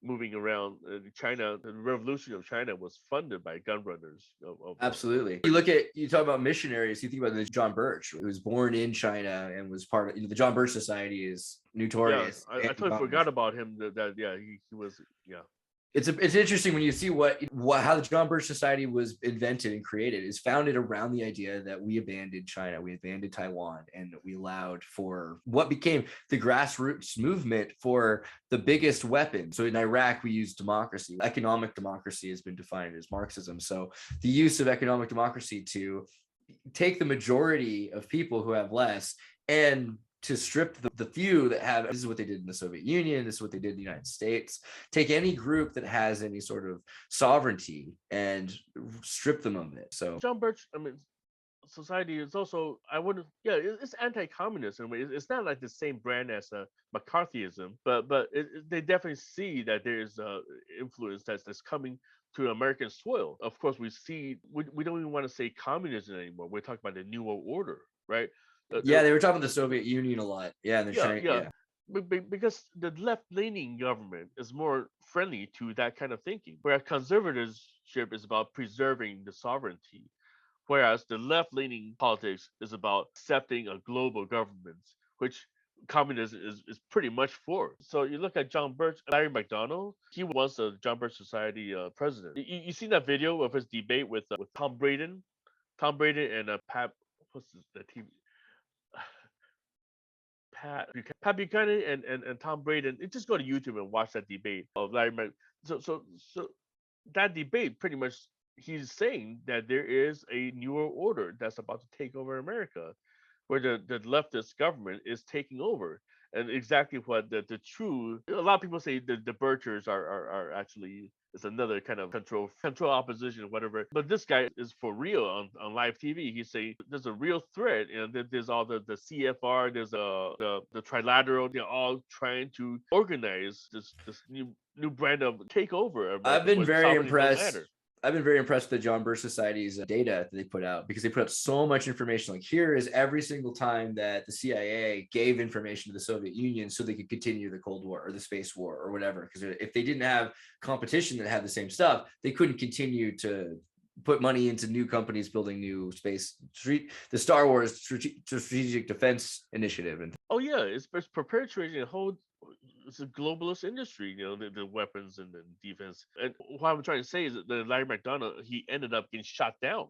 moving around. China, the revolution of China was funded by gun runners. Absolutely. You talk about missionaries. You think about John Birch, who was born in China and was part of the John Birch Society is notorious. Yeah, I totally forgot about him. He was. Yeah. It's interesting when you see how the John Birch Society was invented and created. Is founded around the idea that we abandoned China, we abandoned Taiwan, and we allowed for what became the grassroots movement for the biggest weapon. So in Iraq, we used democracy. Economic democracy has been defined as Marxism. So the use of economic democracy to take the majority of people who have less and to strip the few that have. This is what they did in the Soviet Union. This is what they did in the United States. Take any group that has any sort of sovereignty and strip them of it. So John Birch, society is also, it's anti-communism. It's not like the same brand as McCarthyism, but they definitely see that there's influence that's coming to American soil. Of course, we don't even want to say communism anymore. We're talking about the New World Order, right? They were talking about the Soviet Union a lot. Because the left-leaning government is more friendly to that kind of thinking, whereas conservatorship is about preserving the sovereignty, whereas the left-leaning politics is about accepting a global government, which communism is pretty much for. So you look at John Birch, Larry McDonald, he was the John Birch Society president. You seen that video of his debate with Tom Braden and Pat, the TV? Pat Buchanan and Tom Braden. Just go to YouTube and watch that debate of Larry So that debate pretty much he's saying that there is a new world order that's about to take over America, where the leftist government is taking over. And exactly what the true a lot of people say the Birchers are actually It's another kind of control opposition, whatever. But this guy is for real on live TV. He's saying there's a real threat, and there's all the CFR, there's the trilateral. They're all trying to organize this new brand of takeover of I've America been where very sovereignty don't impressed. matter. I've been very impressed with the John Birch Society's data that they put out, because they put out so much information. Like, here is every single time that the CIA gave information to the Soviet Union so they could continue the Cold War or the space war or whatever. Because if they didn't have competition that had the same stuff, they couldn't continue to put money into new companies building new space. The Star Wars Strategic Defense Initiative. And Oh yeah, it's perpetuating a whole. It's a globalist industry, the weapons and the defense. And what I'm trying to say is that the Larry McDonough, he ended up getting shot down.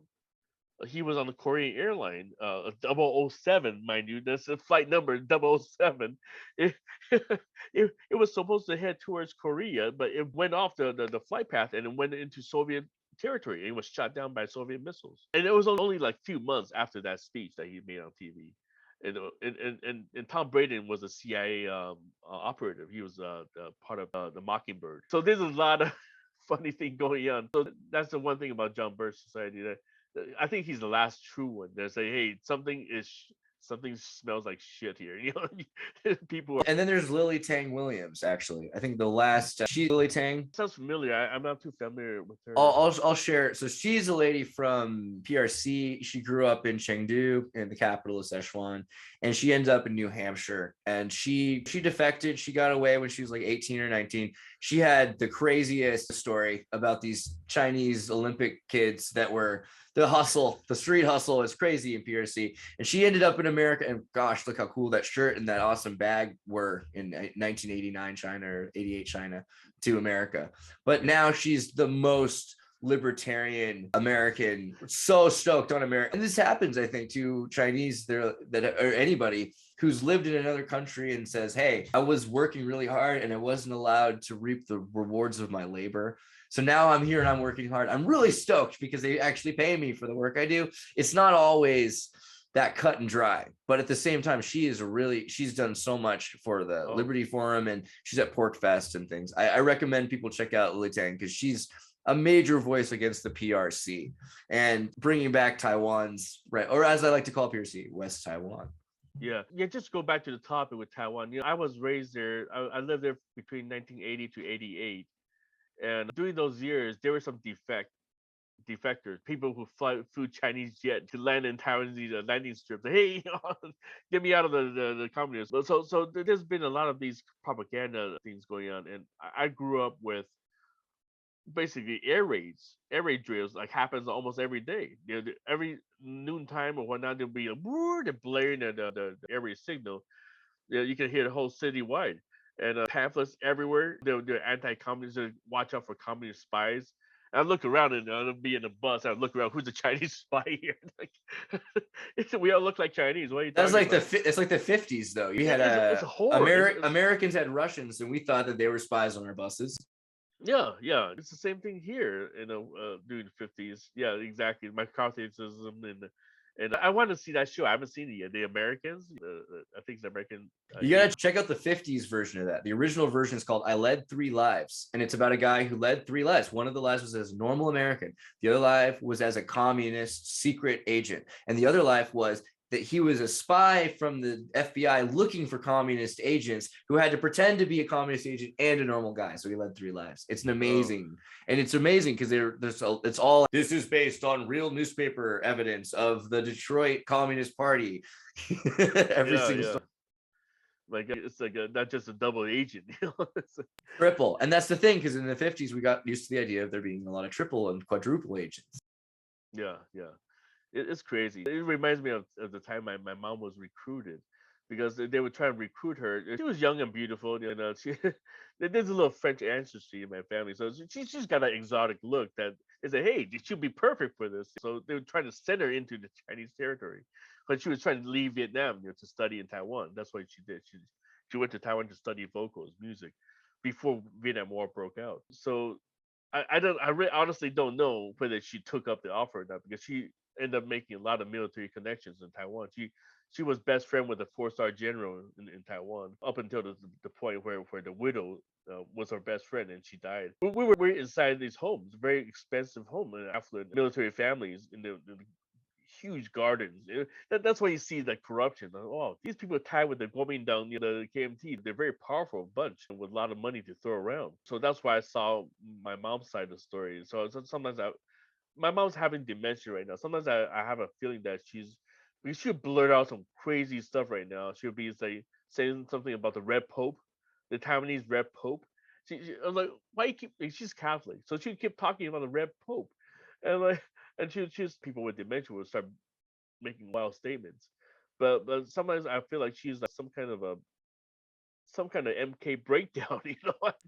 He was on the Korean airline, 007, mind you. That's a flight number 007. It, it was supposed to head towards Korea, but it went off the flight path and it went into Soviet territory. And it was shot down by Soviet missiles. And it was only like a few months after that speech that he made on TV. And Tom Braden was a CIA operative. He was part of the Mockingbird. So there's a lot of funny thing going on. So that's the one thing about John Birch Society that I think he's the last true one. They say, hey, something smells like shit here. People are. then there's Lily Tang Williams. Actually, I think the last she's Lily Tang. Sounds familiar. I'm not too familiar with her. I'll share. So she's a lady from PRC. She grew up in Chengdu, in the capital of Sichuan, and she ends up in New Hampshire. And she defected. She got away when she was like 18 or 19. She had the craziest story about these Chinese Olympic kids that were the street hustle is crazy in PRC. And she ended up in America, and gosh, look how cool that shirt and that awesome bag were in 1989 China or 88 China to America. But now she's the most libertarian American, so stoked on America. And this happens, I think, to Chinese or anybody who's lived in another country and says, hey, I was working really hard and I wasn't allowed to reap the rewards of my labor. So now I'm here and I'm working hard. I'm really stoked because they actually pay me for the work I do. It's not always that cut and dry, but at the same time, she's done so much for the Liberty Forum, and she's at Pork Fest and things. I recommend people check out Lily Tang because she's a major voice against the PRC and bringing back Taiwan's, right, or as I like to call PRC, West Taiwan. Yeah. Just go back to the topic with Taiwan. I was raised there. I lived there between 1980 to 88. And during those years, there were some defectors, people who flew Chinese jet to land in Taiwanese landing strips. Hey, get me out of the communists. So there's been a lot of these propaganda things going on, and I grew up with basically air raid drills like happens almost every day. Every noontime or whatnot, there'll be they're blaring the air raid signal. You can hear the whole city wide. And pamphlets everywhere. They're anti-communist. Watch out for communist spies. And I look around and I'll be in a bus. I look around. Who's the Chinese spy here? We all look like Chinese. What are you That's like about? it's like the 50s though. You had it's a horror. Americans had Russians, and we thought that they were spies on our buses. Yeah. It's the same thing here. During the 50s. Yeah, exactly. McCarthyism and I want to see that show. I haven't seen it yet. The Americans. I think it's the American. You gotta check out the 50s version of that. The original version is called I Led 3 Lives, and it's about a guy who led 3 lives. One of the lives was as a normal American. The other life was as a communist secret agent. And the other life was that he was a spy from the FBI looking for communist agents who had to pretend to be a communist agent and a normal guy. So he led 3 lives. It's an amazing, and it's amazing because it's all, this is based on real newspaper evidence of the Detroit Communist Party. Every single story. Like it's like not just a double agent, It's triple. And that's the thing, because in the 50s we got used to the idea of there being a lot of triple and quadruple agents. Yeah. It's crazy. It reminds me of the time my mom was recruited, because they would try to recruit her. She was young and beautiful. There's a little French ancestry in my family, so she's got an exotic look that they say, hey, she'll be perfect for this. So they would try to send her into the Chinese territory, but she was trying to leave Vietnam, to study in Taiwan. That's what she did. She went to Taiwan to study vocals, music, before Vietnam War broke out. So I honestly don't know whether she took up the offer or not, because she ended up making a lot of military connections in Taiwan. She was best friend with a 4-star general in Taiwan up until the point where the widow was our best friend, and she died. We were inside these homes, very expensive home, and affluent military families in the huge gardens. That's why you see the corruption. Oh, these people are tied with the Kuomintang, the KMT. They're a very powerful bunch with a lot of money to throw around. So that's why I saw my mom's side of the story. So sometimes my mom's having dementia right now. Sometimes I have a feeling that because she'll blurt out some crazy stuff right now. She'll be saying something about the Red Pope, the Taiwanese Red Pope. I'm like, why you keep? She's Catholic, so she keep talking about the Red Pope, and she's people with dementia will start making wild statements. But sometimes I feel like she's like some kind of MK breakdown. I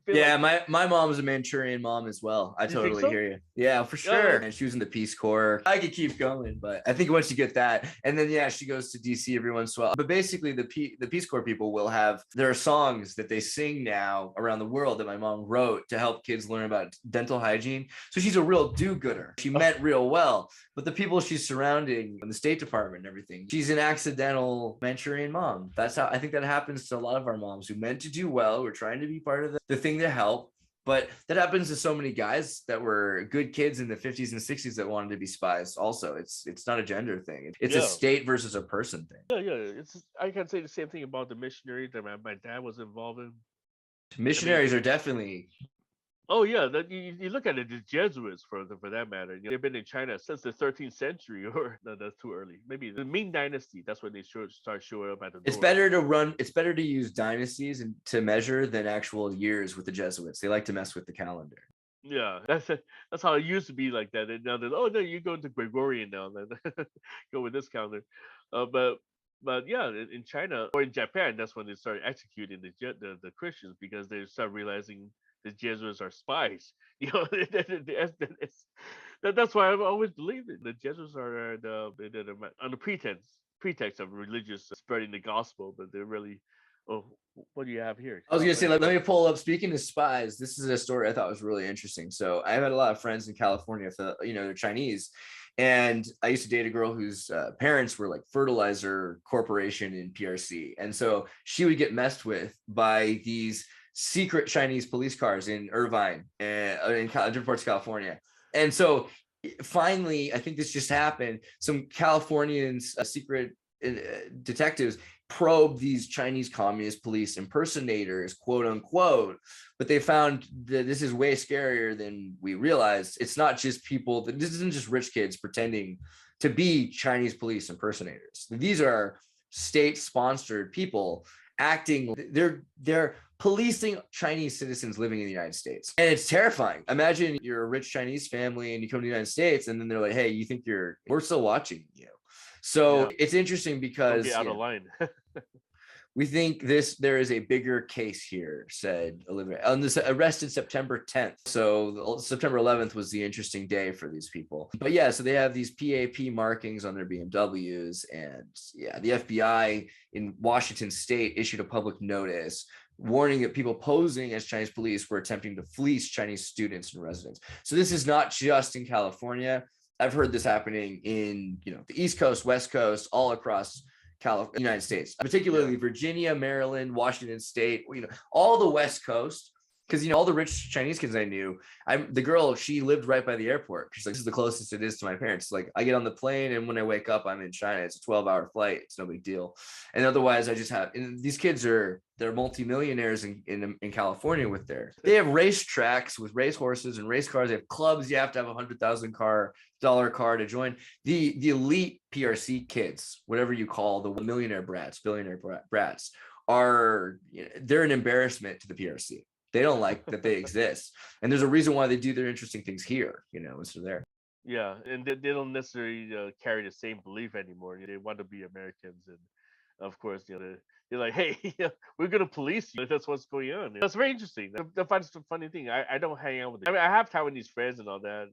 feel Yeah, like my mom's a Manchurian mom as well. I you think totally so? hear you. Yeah, for Yeah, sure. And she was in the Peace Corps. I could keep going, but I think once you get that, and then yeah, she goes to DC every once in a while. But basically, the Peace Corps people will have there are songs that they sing now around the world that my mom wrote to help kids learn about dental hygiene. So she's a real do-gooder. She meant real well, but the people she's surrounding in the State Department and everything, she's an accidental Manchurian mom. That's how I think that happens to a lot of our moms who meant to do well. We're trying to be part of the thing to help. But that happens to so many guys that were good kids in the 50s and 60s that wanted to be spies. Also, it's not a gender thing. It's a yeah, state versus a person thing. yeah. It's I can say the same thing about the missionaries that my dad was involved in. I mean, Missionaries are definitely oh yeah, that you look at it, the Jesuits for that matter. They've been in China since the 13th century, or no, that's too early. Maybe the Ming Dynasty. That's when they start showing up at the it's door. better to use dynasties and to measure than actual years with the Jesuits. They like to mess with the calendar. Yeah, that's it. That's how it used to be like that. And now that oh no, you go into Gregorian now, then go with this calendar. But yeah, in China or in Japan, that's when they started executing the Christians because they start realizing the Jesuits are spies. That's why I've always believed it. The Jesuits are on the pretext of religious spreading the gospel, but they're really oh, what do you have here? I was gonna say, let me pull up. Speaking of spies, this is a story I thought was really interesting. So I've had a lot of friends in California, they're Chinese, and I used to date a girl whose parents were like fertilizer corporation in PRC, and so she would get messed with by these secret Chinese police cars in Irvine and in different parts of California, and so finally, I think this just happened. Some Californians, secret detectives probe these Chinese communist police impersonators, quote unquote, but they found that this is way scarier than we realized. It's not just people, this isn't just rich kids pretending to be Chinese police impersonators. These are state-sponsored people acting, they're policing Chinese citizens living in the United States. And it's terrifying. Imagine you're a rich Chinese family and you come to the United States and then they're like, hey, you think we're still watching you. So Yeah. it's interesting Don't because get out of line. we think there is a bigger case here, said Olivia. On this arrested September 10th. So September 11th was the interesting day for these people. But yeah, so they have these PAP markings on their BMWs. And yeah, the FBI in Washington state issued a public notice warning that people posing as Chinese police were attempting to fleece Chinese students and residents. So this is not just in California. I've heard this happening in, the East Coast, West Coast, all across United States, particularly Virginia, Maryland, Washington State, all the West Coast. Because all the rich Chinese kids I knew, the girl, she lived right by the airport. She's like, this is the closest it is to my parents. Like, I get on the plane, and when I wake up, I'm in China. It's a 12-hour flight. It's no big deal. And otherwise, I just have. And these kids they're multimillionaires in California with they have racetracks with race horses and race cars. They have clubs. You have to have $100,000 car to join. The elite PRC kids, whatever you call the millionaire brats, billionaire brats, they're an embarrassment to the PRC. They don't like that they exist. And there's a reason why they do their interesting things here, once they're there. Yeah, and they don't necessarily carry the same belief anymore. They want to be Americans, and of course, they're like, "Hey, we're gonna police you." That's what's going on. That's very interesting. That's the funny thing. I don't hang out with them. I mean, I have Taiwanese friends and all that,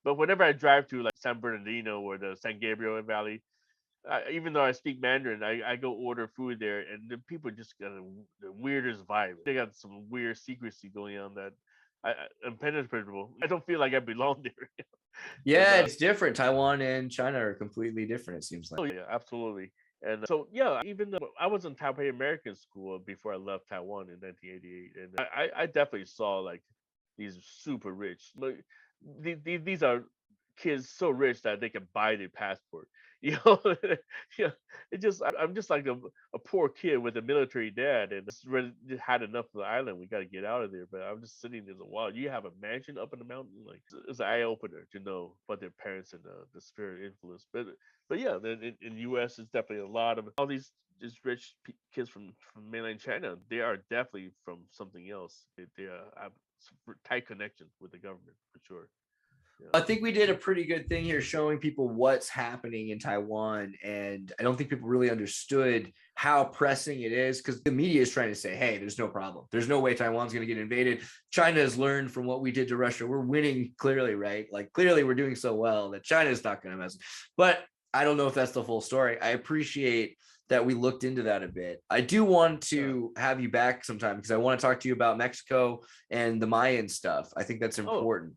but whenever I drive to like San Bernardino or the San Gabriel Valley, even though I speak Mandarin, I go order food there, and the people just got the weirdest vibe. They got some weird secrecy going on that impenetrable. I don't feel like I belong there. Yeah, it's different. Taiwan and China are completely different, it seems like. Oh yeah, absolutely. And so, yeah, even though I was in Taipei American school before I left Taiwan in 1988, and I definitely saw like these super rich. Like, these are kids so rich that they can buy their passport. You know, yeah. I'm just like a poor kid with a military dad, and just really just had enough of the island. We got to get out of there. But I'm just sitting there, like, wow, you have a mansion up in the mountain. Like, it's an eye opener to know about their parents and the spirit influence. But yeah, in U.S. it's definitely a lot of all these rich kids from mainland China. They are definitely from something else. They have tight connections with the government for sure. Yeah. I think we did a pretty good thing here showing people what's happening in Taiwan. And I don't think people really understood how pressing it is, because the media is trying to say, hey, there's no problem. There's no way Taiwan's going to get invaded. China has learned from what we did to Russia. We're winning clearly, right? Like clearly we're doing so well that China's not going to mess. But I don't know if that's the full story. I appreciate that we looked into that a bit. I do want to have you back sometime because I want to talk to you about Mexico and the Mayan stuff. I think that's important.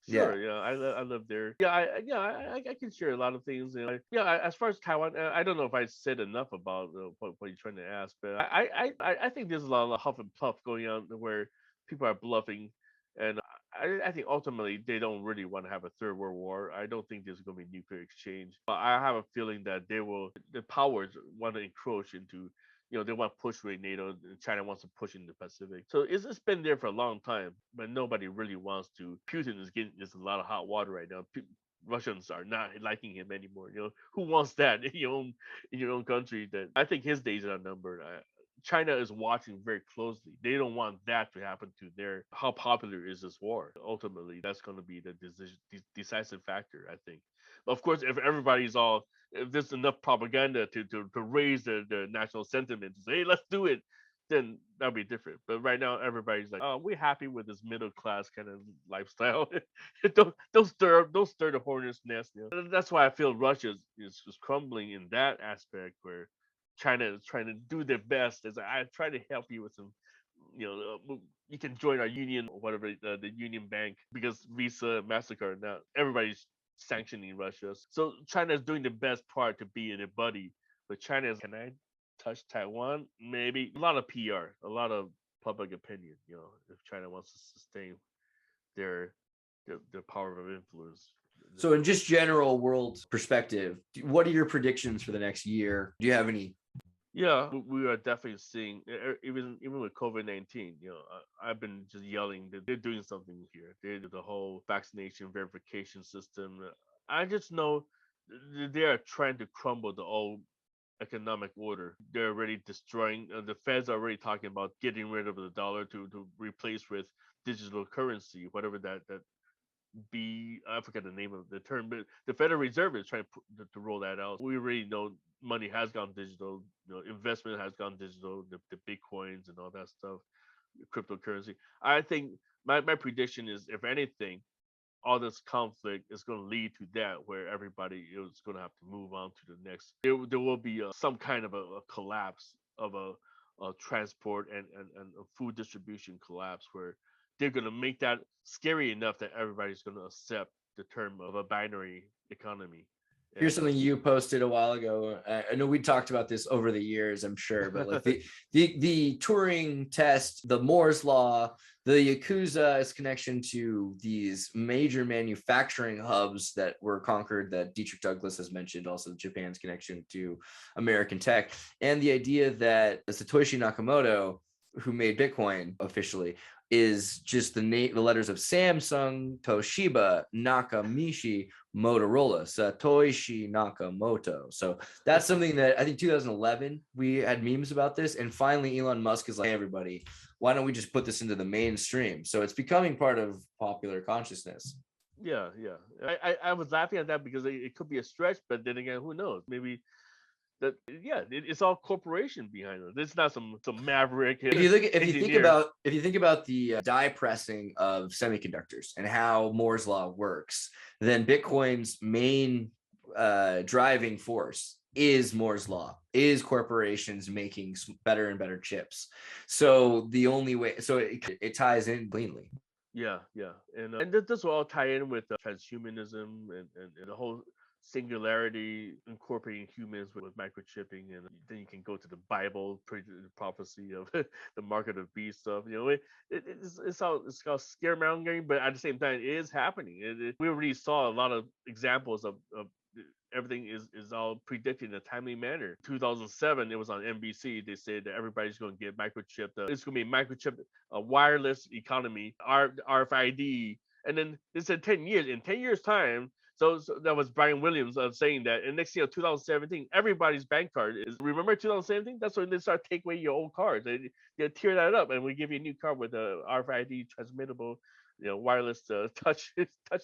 Sure, yeah, I live there. Yeah, I can share a lot of things. You know, yeah, as far as Taiwan, I don't know if I said enough about what you're trying to ask, but I think there's a lot of huff and puff going on where people are bluffing, and I think ultimately they don't really want to have a third world war. I don't think there's going to be nuclear exchange, but I have a feeling that the powers want to encroach into, they want to push away NATO. China wants to push in the Pacific. So it's been there for a long time, but nobody really wants to. Putin is getting just a lot of hot water right now. Russians are not liking him anymore. Who wants that in your own country? That I think his days are numbered. China is watching very closely. They don't want that to happen to their. How popular is this war? Ultimately, that's going to be the decisive factor, I think. Of course, if there's enough propaganda to raise the national sentiment to say, hey, let's do it, then that'll be different. But right now, everybody's like, oh, we're happy with this middle class kind of lifestyle. Don't stir the hornet's nest. That's why I feel Russia is crumbling in that aspect where China is trying to do their best. As I try to help you with some, you can join our union or whatever, the Union Bank, because Visa, Mastercard, now everybody's sanctioning Russia. So China is doing the best part to be in a buddy. But China is, can I touch Taiwan? Maybe. A lot of PR, a lot of public opinion. If China wants to sustain their power of influence. So in just general world perspective, what are your predictions for the next year? Do you have any? Yeah, we are definitely seeing, even with COVID-19. I've been just yelling that they're doing something here. The whole vaccination verification system. I just know they are trying to crumble the old economic order. They're already destroying. The Feds are already talking about getting rid of the dollar to replace with digital currency, whatever that I forget the name of the term, but the Federal Reserve is trying to roll that out. We already know money has gone digital. Investment has gone digital. The bitcoins and all that stuff, cryptocurrency. I think my prediction is, if anything, all this conflict is going to lead to that, where everybody is going to have to move on to the next. There will be some kind of a collapse of a transport and a food distribution collapse, where they're going to make that scary enough that everybody's going to accept the term of a binary economy. Here's something you posted a while ago. I know we talked about this over the years, I'm sure, but like the Turing test, the Moore's law, the Yakuza's connection to these major manufacturing hubs that were conquered, that Dietrich Douglas has mentioned, also Japan's connection to American tech, and the idea that Satoshi Nakamoto, who made Bitcoin officially, is just the letters of Samsung, Toshiba, Nakamichi, Motorola, Satoshi Nakamoto. So that's something that I think 2011 we had memes about this, and finally Elon Musk is like, hey, everybody, why don't we just put this into the mainstream? So it's becoming part of popular consciousness. Yeah. I was laughing at that because it could be a stretch, but then again, who knows? Maybe it's all corporation behind it. It's not some maverick. If you think about the die pressing of semiconductors and how Moore's law works, then Bitcoin's main driving force is Moore's law, is corporations making better and better chips. So the only way, it ties in cleanly. Yeah, and this will all tie in with transhumanism and the whole singularity, incorporating humans with microchipping, and then you can go to the Bible, the prophecy of the mark of the beast stuff. It's all scaremongering, but at the same time, it is happening. We already saw a lot of examples of everything is all predicted in a timely manner. 2007, it was on NBC. They said that everybody's going to get microchipped. It's going to be a microchip, a wireless economy, RFID. And then they said 10 years. In 10 years' time, so that was Brian Williams saying that. And next year, 2017, everybody's bank card is. Remember 2017? That's when they start taking away your old cards. They tear that up, and we give you a new card with a RFID transmittable, wireless touch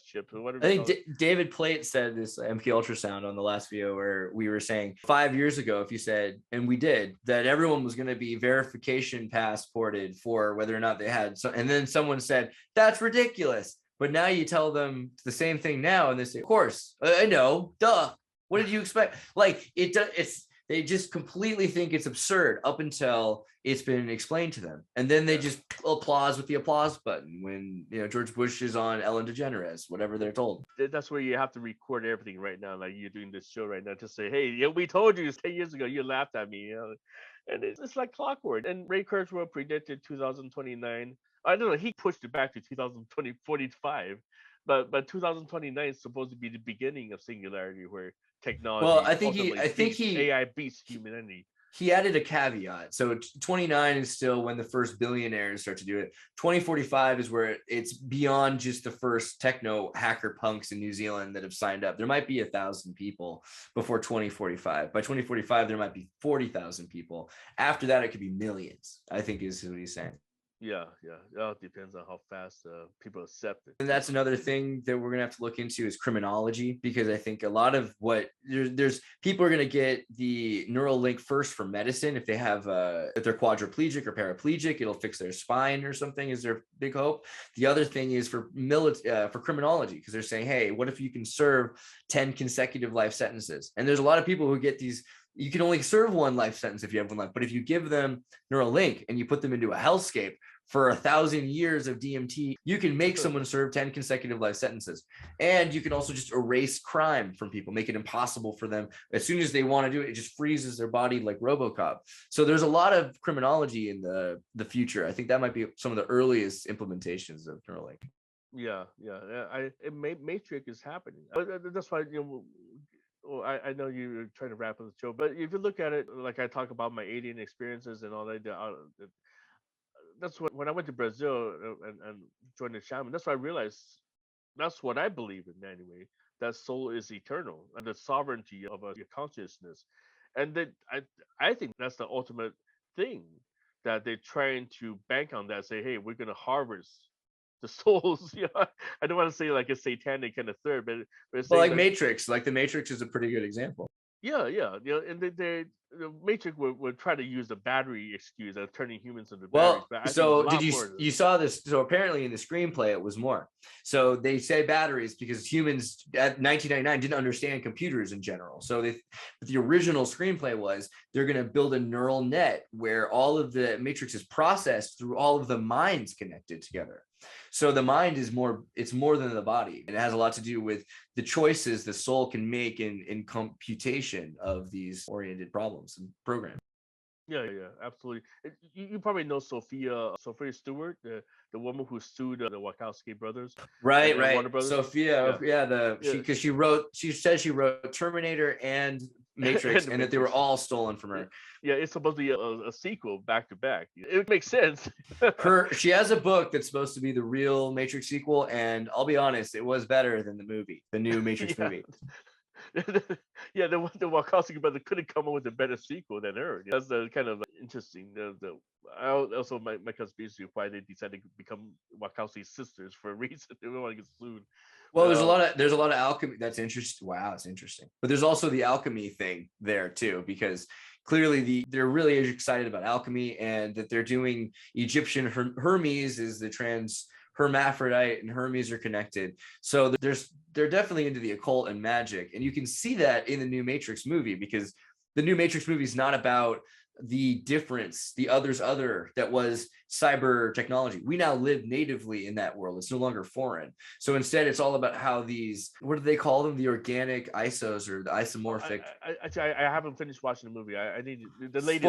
chips or whatever. I think David Plate said this MP ultrasound on the last video where we were saying 5 years ago, if you said, and we did, that everyone was going to be verification passported for whether or not they had, and then someone said that's ridiculous. But now you tell them the same thing now, and they say, of course, I know, duh. What did you expect? Like they just completely think it's absurd up until it's been explained to them. And then they just applause with the applause button when, George Bush is on Ellen DeGeneres, whatever they're told. That's where you have to record everything right now. Like you're doing this show right now to say, hey, we told you 10 years ago, you laughed at me. And it's like clockwork. And Ray Kurzweil predicted 2029. I don't know, he pushed it back to 2045. But 2029 is supposed to be the beginning of singularity, where technology. Well, I think AI beats humanity. He added a caveat. So 29 is still when the first billionaires start to do it. 2045 is where it's beyond just the first techno hacker punks in New Zealand that have signed up. There might be 1,000 people before 2045. By 2045, there might be 40,000 people. After that, it could be millions, I think is what he's saying. Yeah. It all depends on how fast people accept it. And that's another thing that we're going to have to look into is criminology, because I think a lot of what there's people are going to get the neural link first for medicine. If they have if they're quadriplegic or paraplegic, it'll fix their spine or something is their big hope. The other thing is for criminology, because they're saying, hey, what if you can serve 10 consecutive life sentences? And there's a lot of people who get these. You can only serve one life sentence if you have one life, but if you give them Neuralink and you put them into a hellscape for 1,000 years of DMT, you can make someone serve 10 consecutive life sentences. And you can also just erase crime from people, make it impossible for them. As soon as they want to do it, it just freezes their body like RoboCop. So there's a lot of criminology in the future. I think that might be some of the earliest implementations of Neuralink. Yeah. Matrix is happening. That's why, well, I know you're trying to wrap up the show, but if you look at it, like I talk about my alien experiences and all that, that's when I went to Brazil and joined the shaman, that's why I realized that's what I believe in anyway, that soul is eternal and the sovereignty of your consciousness. And that I think that's the ultimate thing that they're trying to bank on, that say, hey, we're going to harvest the souls. I don't want to say like a satanic kind of third, but it's like Matrix. Like the Matrix is a pretty good example. Yeah. And the Matrix would try to use the battery excuse of turning humans into batteries. Well, so you saw this? So apparently in the screenplay it was more. So they say batteries because humans at 1999 didn't understand computers in general. So the original screenplay was they're going to build a neural net where all of the Matrix is processed through all of the minds connected together. So the mind is it's more than the body. It has a lot to do with the choices the soul can make in computation of these oriented problems and programs. Yeah, absolutely. You probably know Sophia Stewart, the woman who sued the Wachowski brothers. Right. Brothers. Sophia, she said she wrote Terminator and Matrix and that they were all stolen from her. Yeah, it's supposed to be a sequel back to back. It makes sense. She has a book that's supposed to be the real Matrix sequel, and I'll be honest, it was better than the new Matrix movie. Yeah, the Wachowski brothers couldn't come up with a better sequel than her. That's the kind of interesting. Also my conspiracy of why they decided to become Wachowski sisters for a reason. They don't want to get sued. Well, there's a lot of alchemy. That's interesting. Wow, it's interesting. But there's also the alchemy thing there too, because clearly they're really excited about alchemy, and that they're doing Egyptian Hermes is the trans hermaphrodite, and Hermes are connected. So they're definitely into the occult and magic, and you can see that in the new Matrix movie, because the new Matrix movie is not about the difference, the other that was cyber technology. We now live natively in that world. It's no longer foreign. So instead, it's all about how these, what do they call them? The organic isos or the isomorphic. I haven't finished watching the movie. I need the latest.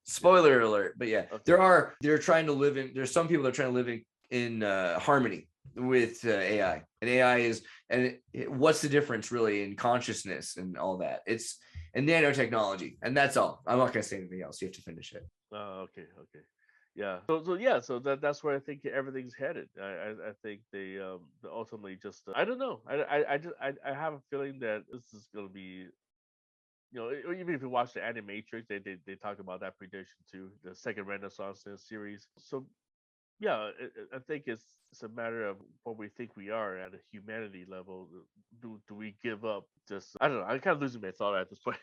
Spoiler alert. But yeah, Okay. they're trying to live in, there's some people that are trying to live in harmony with AI, and AI is, and what's the difference really in consciousness and all that? It's and nanotechnology, and that's all. I'm not gonna say anything else. You have to finish it. Okay. Yeah. So that's where I think everything's headed. I think they ultimately just I don't know. I have a feeling that this is going to be, even if you watch the Animatrix, they talk about that prediction too, the second Renaissance in the series. So yeah, I think it's a matter of what we think we are at a humanity level. Do we give up? Just I don't know. I'm kind of losing my thought at this point.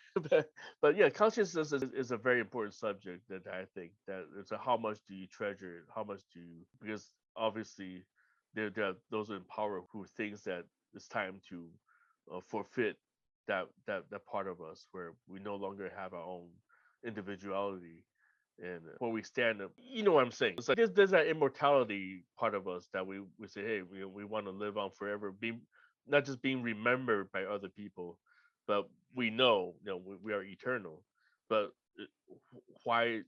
but yeah, consciousness is a very important subject that I think that it's a how much do you treasure it? How much do you, because obviously there are those in power who thinks that it's time to forfeit that part of us where we no longer have our own individuality and where we stand up. You know what I'm saying? It's like there's that immortality part of us that we say, hey, we want to live on forever, be not just being remembered by other people, but we know, we are eternal. But why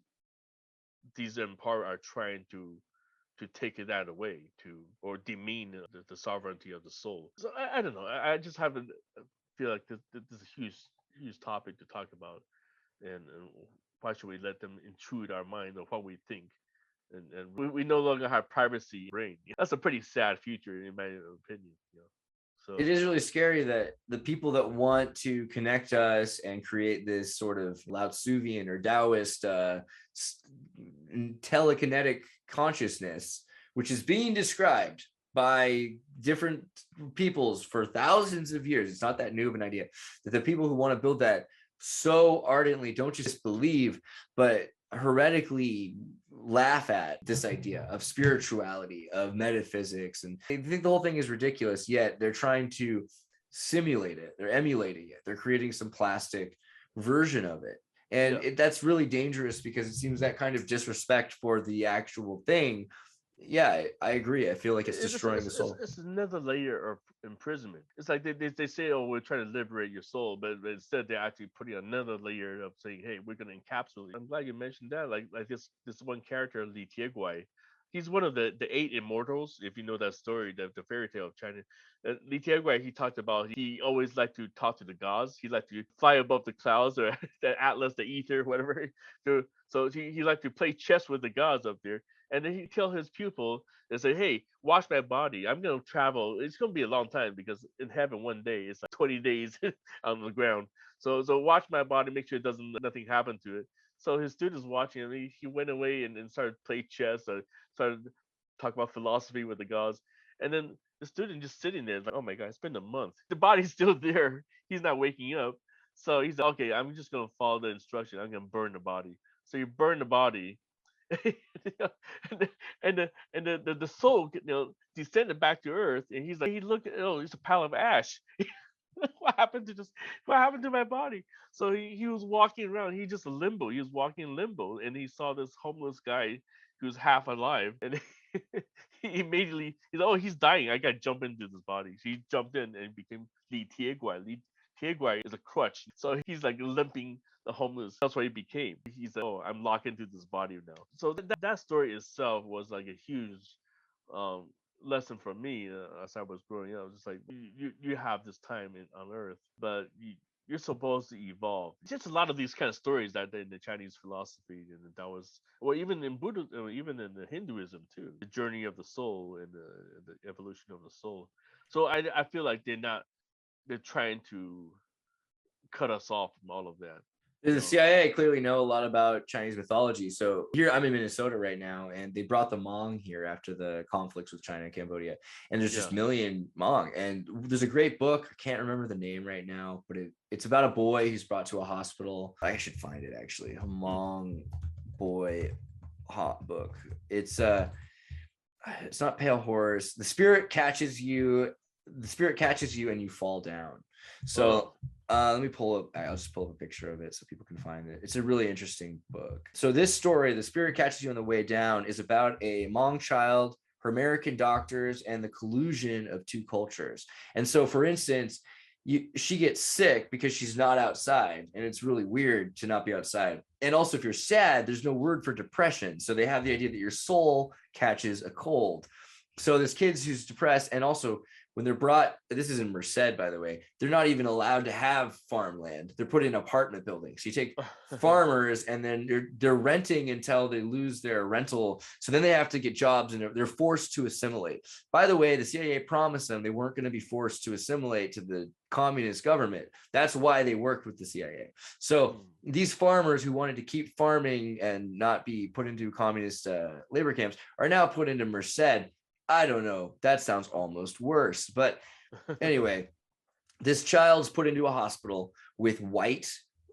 these in power are trying to take that away, to or demean the sovereignty of the soul. So I don't know. I just haven't feel like this is a huge topic to talk about, and why should we let them intrude our mind of what we think? And we no longer have privacy brain. That's a pretty sad future in my opinion. So It is really scary that the people that want to connect us and create this sort of Lao Tzuvian or Taoist telekinetic consciousness, which is being described by different peoples for thousands of years. It's not that new of an idea, that the people who want to build that so ardently don't just believe, but heretically laugh at this idea of spirituality, of metaphysics, and they think the whole thing is ridiculous, yet they're trying to simulate it, they're emulating it, they're creating some plastic version of it. And that's really dangerous because it seems that kind of disrespect for the actual thing. Yeah, I agree. I feel like it's destroying the soul. It's another layer of imprisonment. It's like they say, oh, we're trying to liberate your soul, but instead they're actually putting another layer of saying, hey, we're going to encapsulate. I'm glad you mentioned that. Like this one character, Li Tieguai, he's one of the eight immortals. If you know that story, the fairy tale of China, Li Tieguai, he talked about he always liked to talk to the gods. He liked to fly above the clouds or the atlas, the ether, whatever. So he liked to play chess with the gods up there. And then he tell his pupil and say, hey, watch my body. I'm going to travel. It's going to be a long time because in heaven one day it's like 20 days on the ground. So watch my body, make sure nothing happen to it. So his students watching him, he went away and started playing chess, started talking about philosophy with the gods. And then the student just sitting there like, oh my God, it's been a month. The body's still there. He's not waking up. So he's like, okay, I'm just going to follow the instruction. I'm going to burn the body. So you burn the body. And the soul, descended back to earth, and he's like, he looked at, oh, it's a pile of ash. what happened to what happened to my body? So he was walking around, he just limbo, he was walking in limbo, and he saw this homeless guy who was half alive, and he immediately he's like, oh, he's dying, I gotta jump into this body. So he jumped in and became Li Tieguai. Li Tieguai is a crutch, so he's like limping the homeless. That's what he became. He's like, oh, I'm locked into this body now. So that story itself was like a huge um, lesson for me as I was growing up. Just like you have this time on Earth, but you're supposed to evolve. Just a lot of these kind of stories that in the Chinese philosophy and that was, or even in Buddha, or even in the Hinduism too, the journey of the soul and the evolution of the soul. So I feel like they're trying to cut us off from all of that. The CIA clearly know a lot about Chinese mythology. So here I'm in Minnesota right now, and they brought the Hmong here after the conflicts with China and Cambodia. And there's just a million Hmong. And there's a great book. I can't remember the name right now, but it's about a boy who's brought to a hospital. I should find it actually. A Hmong boy hot book. It's not Pale Horse. The spirit catches you and you fall down. So let me pull up, I'll just pull up a picture of it so people can find it. It's a really interesting book. So this story, The Spirit Catches You on the Way Down, is about a Hmong child, her American doctors, and the collusion of two cultures. And so, for instance, she gets sick because she's not outside, and it's really weird to not be outside. And also, if you're sad, there's no word for depression. So they have the idea that your soul catches a cold. So this kid who's depressed, and also when they're brought, this is in Merced, by the way, they're not even allowed to have farmland. They're put in apartment buildings. So you take farmers, and then they're renting until they lose their rental. So then they have to get jobs, and they're forced to assimilate. By the way, the CIA promised them they weren't going to be forced to assimilate to the communist government. That's why they worked with the CIA. So these farmers who wanted to keep farming and not be put into communist labor camps are now put into Merced. I don't know. That sounds almost worse. But anyway, this child's put into a hospital with white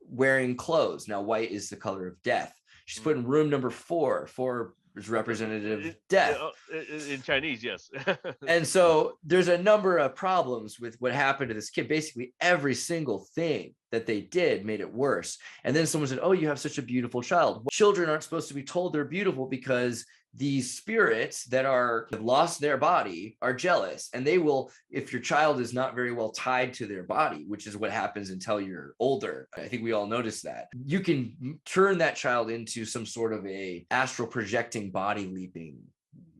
wearing clothes. Now, white is the color of death. She's put in room number 4. 4 is representative of death. In Chinese, yes. And so there's a number of problems with what happened to this kid. Basically, every single thing that they did made it worse. And then someone said, oh, you have such a beautiful child. Well, children aren't supposed to be told they're beautiful because these spirits that have lost their body are jealous, and they will, if your child is not very well tied to their body, which is what happens until you're older. I think we all notice that. You can turn that child into some sort of a astral projecting body leaping,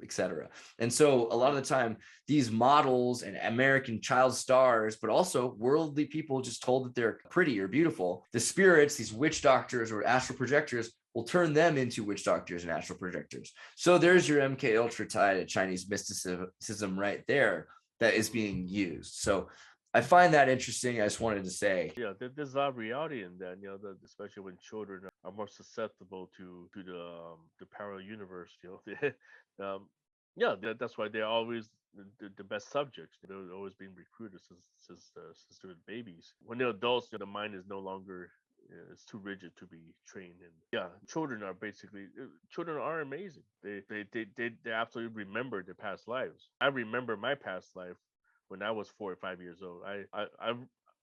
etc. And so a lot of the time, these models and American child stars, but also worldly people just told that they're pretty or beautiful, the spirits, these witch doctors or astral projectors, will turn them into witch doctors and astral projectors. So there's your MK Ultra tie to Chinese mysticism right there that is being used. So I find that interesting. I just wanted to say. Yeah, there's a lot of reality in that, especially when children are more susceptible to the parallel universe, that's why they're always the best subjects. They're always being recruited since they're babies. When they're adults, the mind is no longer, it's too rigid to be trained. And children are amazing. They absolutely remember their past lives. I remember my past life when I was 4 or 5 years old.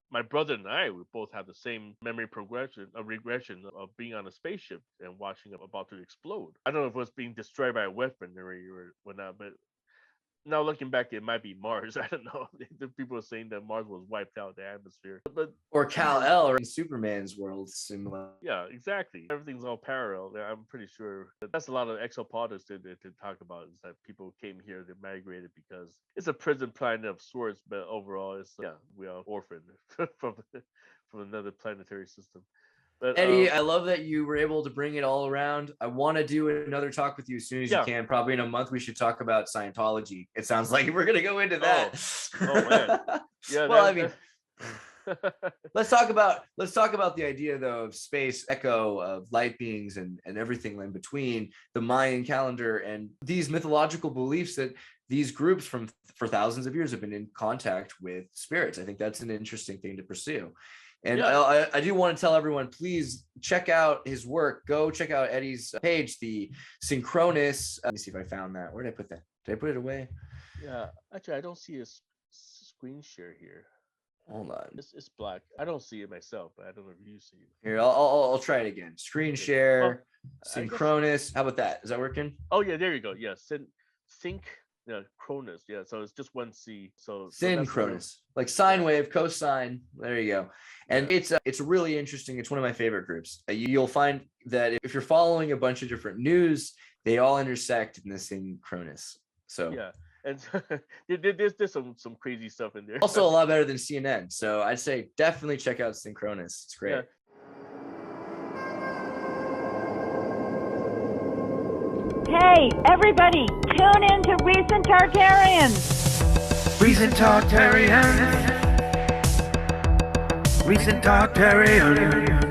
My brother and I, we both have the same memory regression of being on a spaceship and watching it about to explode. I don't know if it was being destroyed by a weaponry or whatnot, but now looking back, it might be Mars. I don't know. The people are saying that Mars was wiped out, the atmosphere. Or Kal-El, or in Superman's world, similar. Yeah, exactly. Everything's all parallel. I'm pretty sure that's a lot of exopolitics to talk about, is that people came here, they migrated because it's a prison planet of sorts, but overall, we are orphaned from another planetary system. But, Eddie, I love that you were able to bring it all around. I want to do another talk with you as soon as you can. Probably in a month, we should talk about Scientology. It sounds like we're going to go into that. Oh man. Yeah. Well, let's talk about the idea, though, of space, echo, of light beings, and everything in between, the Mayan calendar, and these mythological beliefs that these groups for thousands of years have been in contact with spirits. I think that's an interesting thing to pursue. And I do want to tell everyone, please check out his work. Go check out Eddie's page, the Synchronicity. Let me see if I found that. Where did I put that? Did I put it away? Yeah, actually, I don't see a screen share here. Hold on. It's black. I don't see it myself, but I don't know if you see it. Here, I'll try it again. Screen share, Synchronis. How about that? Is that working? Oh yeah, there you go. Yeah, sync. Yeah, Cronus. Yeah, so it's just one C. So Synchronous, like sine wave, cosine. There you go. And it's really interesting. It's one of my favorite groups. You'll find that if you're following a bunch of different news, they all intersect in the Synchronous. So yeah, and there's some crazy stuff in there. Also a lot better than CNN. So I'd say definitely check out Synchronous. It's great. Yeah. Hey, everybody, tune in to Recent Tartarians. Recent Tartarians. Recent Tartarians.